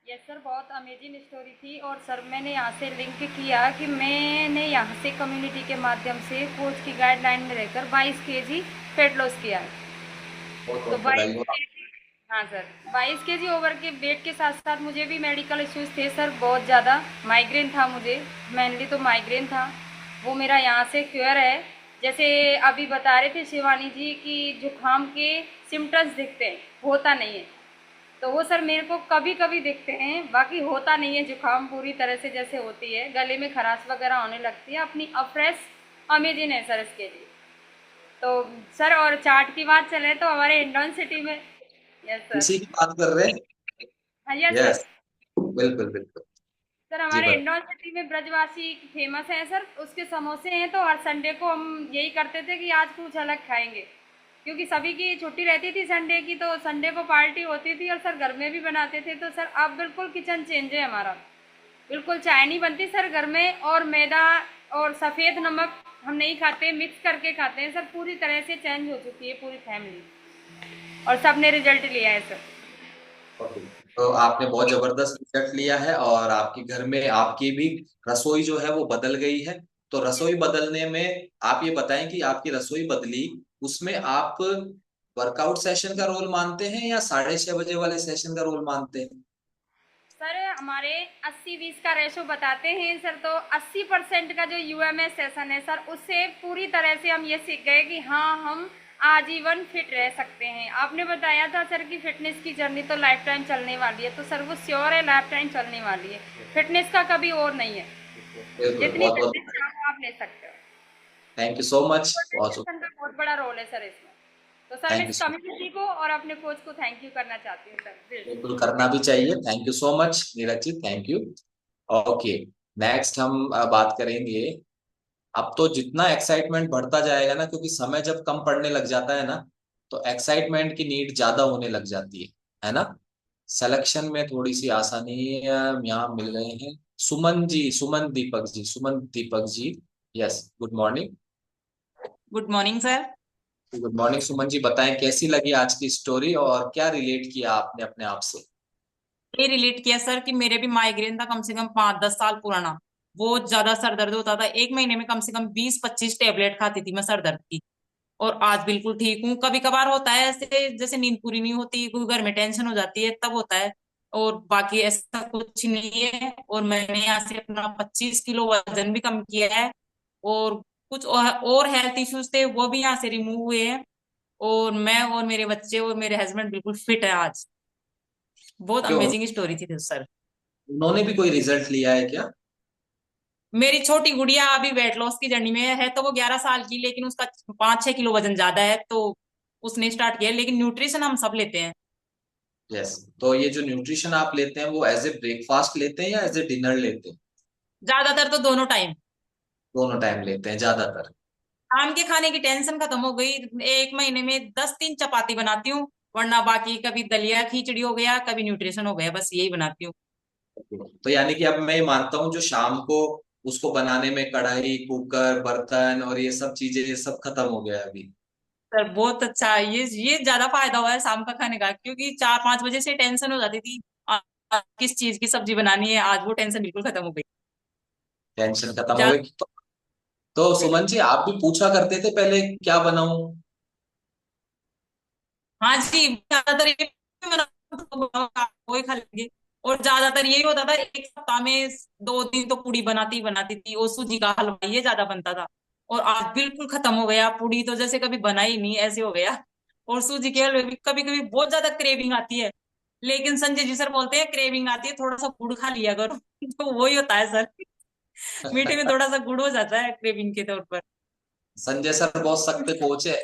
यस सर, बहुत अमेजिंग स्टोरी थी। और सर मैंने यहाँ से लिंक किया कि मैंने यहाँ से कम्युनिटी के माध्यम से कोच की गाइडलाइन में रहकर 22 kg फैट लॉस किया है। बहुत तो बहुत बधाई हो। 22 kg, हाँ सर, 22 kg ओवर के वेट के साथ साथ मुझे भी मेडिकल इश्यूज थे सर, बहुत ज़्यादा माइग्रेन था मुझे, मेनली तो माइग्रेन था। वो मेरा यहाँ से क्योर है। जैसे अभी बता रहे थे शिवानी जी कि जुकाम के सिम्टम्स दिखते हैं, होता नहीं है। तो वो सर मेरे को कभी कभी दिखते हैं, बाकी होता नहीं है जुकाम पूरी तरह से जैसे होती है, गले में खराश वगैरह होने लगती है, अपनी अफ्रेश अमेजिंग है सर इसके जी। तो सर और चाट की बात चले तो हमारे हिंडौन सिटी में, यस सर। इसी की बात कर रहे हैं। हाँ यस सर। यस, बिल्कुल बिल्कुल। सर जी हमारे बता। इंदौर सिटी में ब्रजवासी फेमस है सर, उसके समोसे हैं, तो हर संडे को हम यही करते थे कि आज कुछ अलग खाएंगे, क्योंकि सभी की छुट्टी रहती थी संडे की, तो संडे को पार्टी होती थी और सर घर में भी बनाते थे। तो सर अब बिल्कुल किचन चेंज है हमारा, बिल्कुल चाय नहीं बनती सर घर में, और मैदा और सफ़ेद नमक हम नहीं खाते, मिक्स करके खाते हैं सर। पूरी तरह से चेंज हो चुकी है पूरी फैमिली, और सबने रिजल्ट लिया है सर। ओके। तो आपने बहुत जबरदस्त रिजल्ट लिया है और आपके घर में आपकी भी रसोई जो है वो बदल गई है। तो रसोई बदलने में आप ये बताएं कि आपकी रसोई बदली, उसमें आप वर्कआउट सेशन का रोल मानते हैं या 6:30 बजे वाले सेशन का रोल मानते हैं? सर हमारे 80-20 का रेशो बताते हैं सर, तो 80% का जो यूएमएस सेशन है सर, उससे पूरी तरह से हम ये सीख गए कि हाँ हम आजीवन फिट रह सकते हैं। आपने बताया था सर कि फिटनेस की जर्नी तो लाइफ टाइम चलने वाली है, तो सर वो श्योर है लाइफ टाइम चलने वाली है। फिटनेस का कभी और नहीं है, बिल्कुल, जितनी बहुत बहुत फिटनेस चाहो आप ले सकते हो। Thank you so much. बहुत सेशन का बहुत बड़ा रोल है सर इसमें। तो सर मैं थैंक यू इस सो कम्युनिटी को और अपने कोच को थैंक यू करना चाहती हूँ सर, दिल से। बिल्कुल करना भी चाहिए। Thank you so much Neeraj ji, thank you. Okay, next हम बात करेंगे। अब तो जितना एक्साइटमेंट बढ़ता जाएगा ना, क्योंकि समय जब कम पड़ने लग जाता है ना, तो एक्साइटमेंट की नीड ज्यादा होने लग जाती है ना। सिलेक्शन में थोड़ी सी आसानी यहाँ मिल गए हैं। Suman ji, Suman Deepak ji, Suman Deepak ji. Yes, good morning. Good morning sir. Good morning Suman ji, बताएं कैसी लगी आज की स्टोरी और क्या रिलेट किया आपने अपने आप से? ये रिलेट किया सर कि मेरे भी माइग्रेन था, कम से कम 5-10 साल पुराना। बहुत ज्यादा सर दर्द होता था, एक महीने में कम से कम 20-25 टेबलेट खाती थी मैं सर दर्द की। और आज बिल्कुल ठीक हूँ। कभी कभार होता है ऐसे, जैसे नींद पूरी नहीं होती, कोई घर में टेंशन हो जाती है तब होता है। और बाकी ऐसा कुछ नहीं है। और मैंने यहाँ से अपना 25 किलो वजन भी कम किया है। और कुछ और हेल्थ इश्यूज थे वो भी यहाँ से रिमूव हुए हैं। और मैं और मेरे बच्चे और मेरे हस्बैंड बिल्कुल फिट है आज। बहुत क्यों, अमेजिंग स्टोरी थी सर। उन्होंने भी कोई रिजल्ट लिया है क्या? मेरी छोटी गुड़िया अभी वेट लॉस की जर्नी में है, तो वो 11 साल की, लेकिन उसका 5-6 किलो वजन ज्यादा है, तो उसने स्टार्ट किया। लेकिन न्यूट्रिशन हम सब लेते हैं। यस, तो ये जो न्यूट्रिशन आप लेते हैं वो एज ए ब्रेकफास्ट लेते हैं या एज ए डिनर लेते हैं? ज्यादातर तो दोनों टाइम। दोनों टाइम लेते हैं ज्यादातर? शाम के खाने की टेंशन खत्म हो गई। एक महीने में 10 3 चपाती बनाती हूँ। वरना बाकी कभी दलिया खिचड़ी हो गया, कभी न्यूट्रिशन हो गया, बस यही बनाती हूँ। तो यानी कि अब मैं ये मानता हूँ जो शाम को उसको बनाने में कढ़ाई, कुकर, बर्तन और ये सब चीजें, ये सब खत्म हो गया है अभी। सर बहुत अच्छा है, ये ज्यादा फायदा हुआ है शाम का खाने का, क्योंकि 4-5 बजे से टेंशन हो जाती थी। किस चीज की सब्जी बनानी है, आज वो टेंशन बिल्कुल खत्म हो गई। टेंशन खत्म हो ज्यादा। गई। तो सुमन जी, आप भी पूछा करते थे पहले क्या बनाऊं? हाँ जी, ज्यादातर वही खा लेंगे। और ज्यादातर यही होता था, एक सप्ताह में 2 दिन तो पूड़ी बनाती थी, और सूजी का हलवा ये ज्यादा बनता था। और आज बिल्कुल खत्म हो गया, पूड़ी तो जैसे कभी बनाई नहीं ऐसे हो गया। और सूजी के हलवे भी कभी कभी बहुत ज्यादा क्रेविंग आती है। लेकिन संजय जी सर बोलते हैं क्रेविंग आती है थोड़ा सा गुड़ खा लिया करो। तो वही होता है सर। मीठे में थोड़ा सा गुड़ हो जाता है क्रेविंग के तौर पर। संजय सर बहुत सख्त कोच है।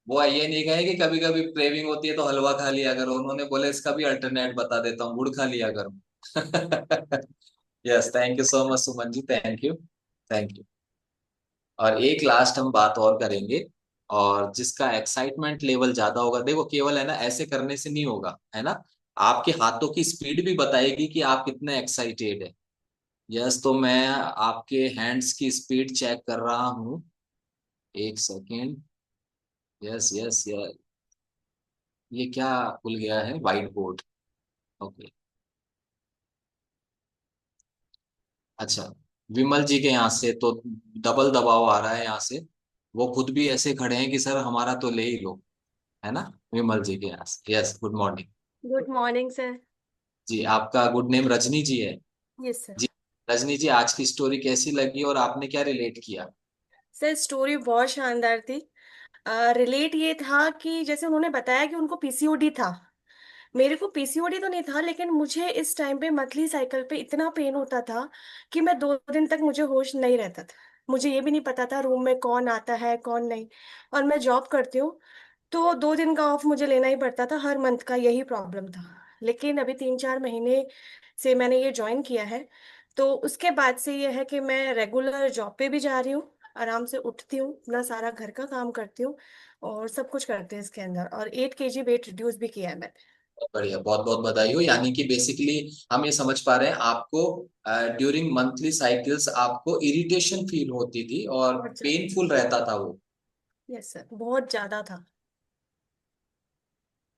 वो ये नहीं कहे कि कभी कभी क्रेविंग होती है तो हलवा खा लिया करो, उन्होंने बोले इसका भी अल्टरनेट बता देता हूँ, गुड़ खा लिया करो। Yes, thank you so much Suman ji, thank you. Thank you. और एक लास्ट हम बात और करेंगे। और जिसका एक्साइटमेंट लेवल ज्यादा होगा, देखो केवल है ना ऐसे करने से नहीं होगा, है ना। आपके हाथों की स्पीड भी बताएगी कि आप कितने एक्साइटेड है। यस, तो मैं आपके हैंड्स की स्पीड चेक कर रहा हूँ। एक सेकेंड। Yes yes yes. ये क्या खुल गया है, व्हाइट बोर्ड? ओके। अच्छा, विमल जी के यहाँ से तो डबल दबाव आ रहा है यहाँ से। वो खुद भी ऐसे खड़े हैं कि सर हमारा तो ले ही लो, है ना। विमल जी के यहाँ से, yes, good morning. Good morning sir. जी, आपका गुड नेम रजनी जी है? Yes sir. जी, रजनी जी, आज की स्टोरी कैसी लगी और आपने क्या रिलेट किया? सर स्टोरी बहुत शानदार थी। रिलेट ये था कि जैसे उन्होंने बताया कि उनको पीसीओडी था। मेरे को पीसीओडी तो नहीं था, लेकिन मुझे इस टाइम पे मंथली साइकिल पे इतना पेन होता था कि मैं 2 दिन तक मुझे होश नहीं रहता था। मुझे ये भी नहीं पता था रूम में कौन आता है कौन नहीं। और मैं जॉब करती हूँ, तो 2 दिन का ऑफ मुझे लेना ही पड़ता था हर मंथ का, यही प्रॉब्लम था। लेकिन अभी 3-4 महीने से मैंने ये ज्वाइन किया है, तो उसके बाद से ये है कि मैं रेगुलर जॉब पे भी जा रही हूँ, आराम से उठती हूँ, अपना सारा घर का काम करती हूँ और सब कुछ करते हैं इसके अंदर। और 8 kg वेट रिड्यूस भी किया है मैंने। बहुत बढ़िया, बहुत बहुत बधाई हो। यानी कि बेसिकली हम ये समझ पा रहे हैं आपको ड्यूरिंग मंथली साइकिल्स आपको इरिटेशन फील होती थी और बहुत ज्यादा। पेनफुल रहता था वो। यस सर, बहुत ज्यादा था।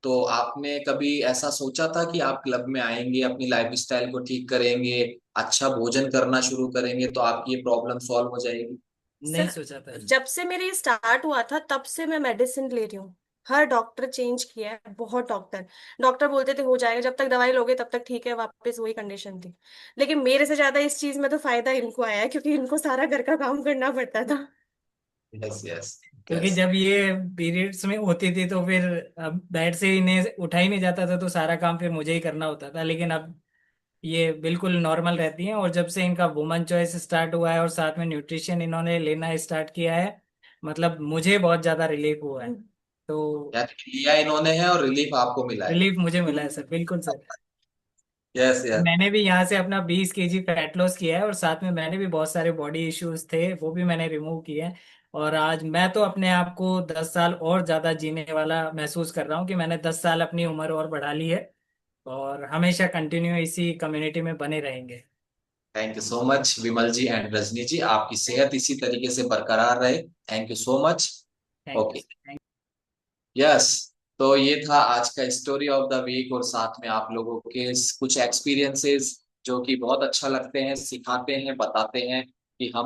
तो आपने कभी ऐसा सोचा था कि आप क्लब में आएंगे, अपनी लाइफस्टाइल को ठीक करेंगे, अच्छा भोजन करना शुरू करेंगे तो आपकी ये प्रॉब्लम सॉल्व हो जाएगी? नहीं सर, सोचा था। जब से मेरे ये स्टार्ट हुआ था तब से मैं मेडिसिन ले रही हूँ। हर डॉक्टर चेंज किया है, बहुत डॉक्टर। डॉक्टर बोलते थे हो जाएगा, जब तक दवाई लोगे तब तक ठीक है, वापस वही कंडीशन थी। लेकिन मेरे से ज्यादा इस चीज में तो फायदा इनको आया है, क्योंकि इनको सारा घर का काम करना पड़ता था। यस यस क्योंकि यस। जब ये पीरियड्स में होती थी तो फिर अब बेड से इन्हें उठा ही नहीं जाता था, तो सारा काम फिर मुझे ही करना होता था। लेकिन अब ये बिल्कुल नॉर्मल रहती हैं, और जब से इनका वुमन चॉइस स्टार्ट हुआ है और साथ में न्यूट्रिशन इन्होंने लेना स्टार्ट किया है, मतलब मुझे बहुत ज्यादा रिलीफ हुआ है। तो यानी कि लिया इन्होंने है और रिलीफ आपको मिला है। रिलीफ मुझे मिला है सर, बिल्कुल सर। Yes yes. मैंने भी यहाँ से अपना 20 kg फैट लॉस किया है, और साथ में मैंने भी बहुत सारे बॉडी इश्यूज थे, वो भी मैंने रिमूव किए हैं। और आज मैं तो अपने आप को 10 साल और ज्यादा जीने वाला महसूस कर रहा हूँ कि मैंने 10 साल अपनी उम्र और बढ़ा ली है, और हमेशा कंटिन्यू इसी कम्युनिटी में बने रहेंगे। Thank you so much Vimal ji and Rajni ji, आपकी थैंक सेहत इसी तरीके से बरकरार रहे। Thank you so much. Thank okay. You. Yes. तो ये था आज का स्टोरी ऑफ द वीक, और साथ में आप लोगों के कुछ एक्सपीरियंसेस जो कि बहुत अच्छा लगते हैं, सिखाते हैं, बताते हैं कि हम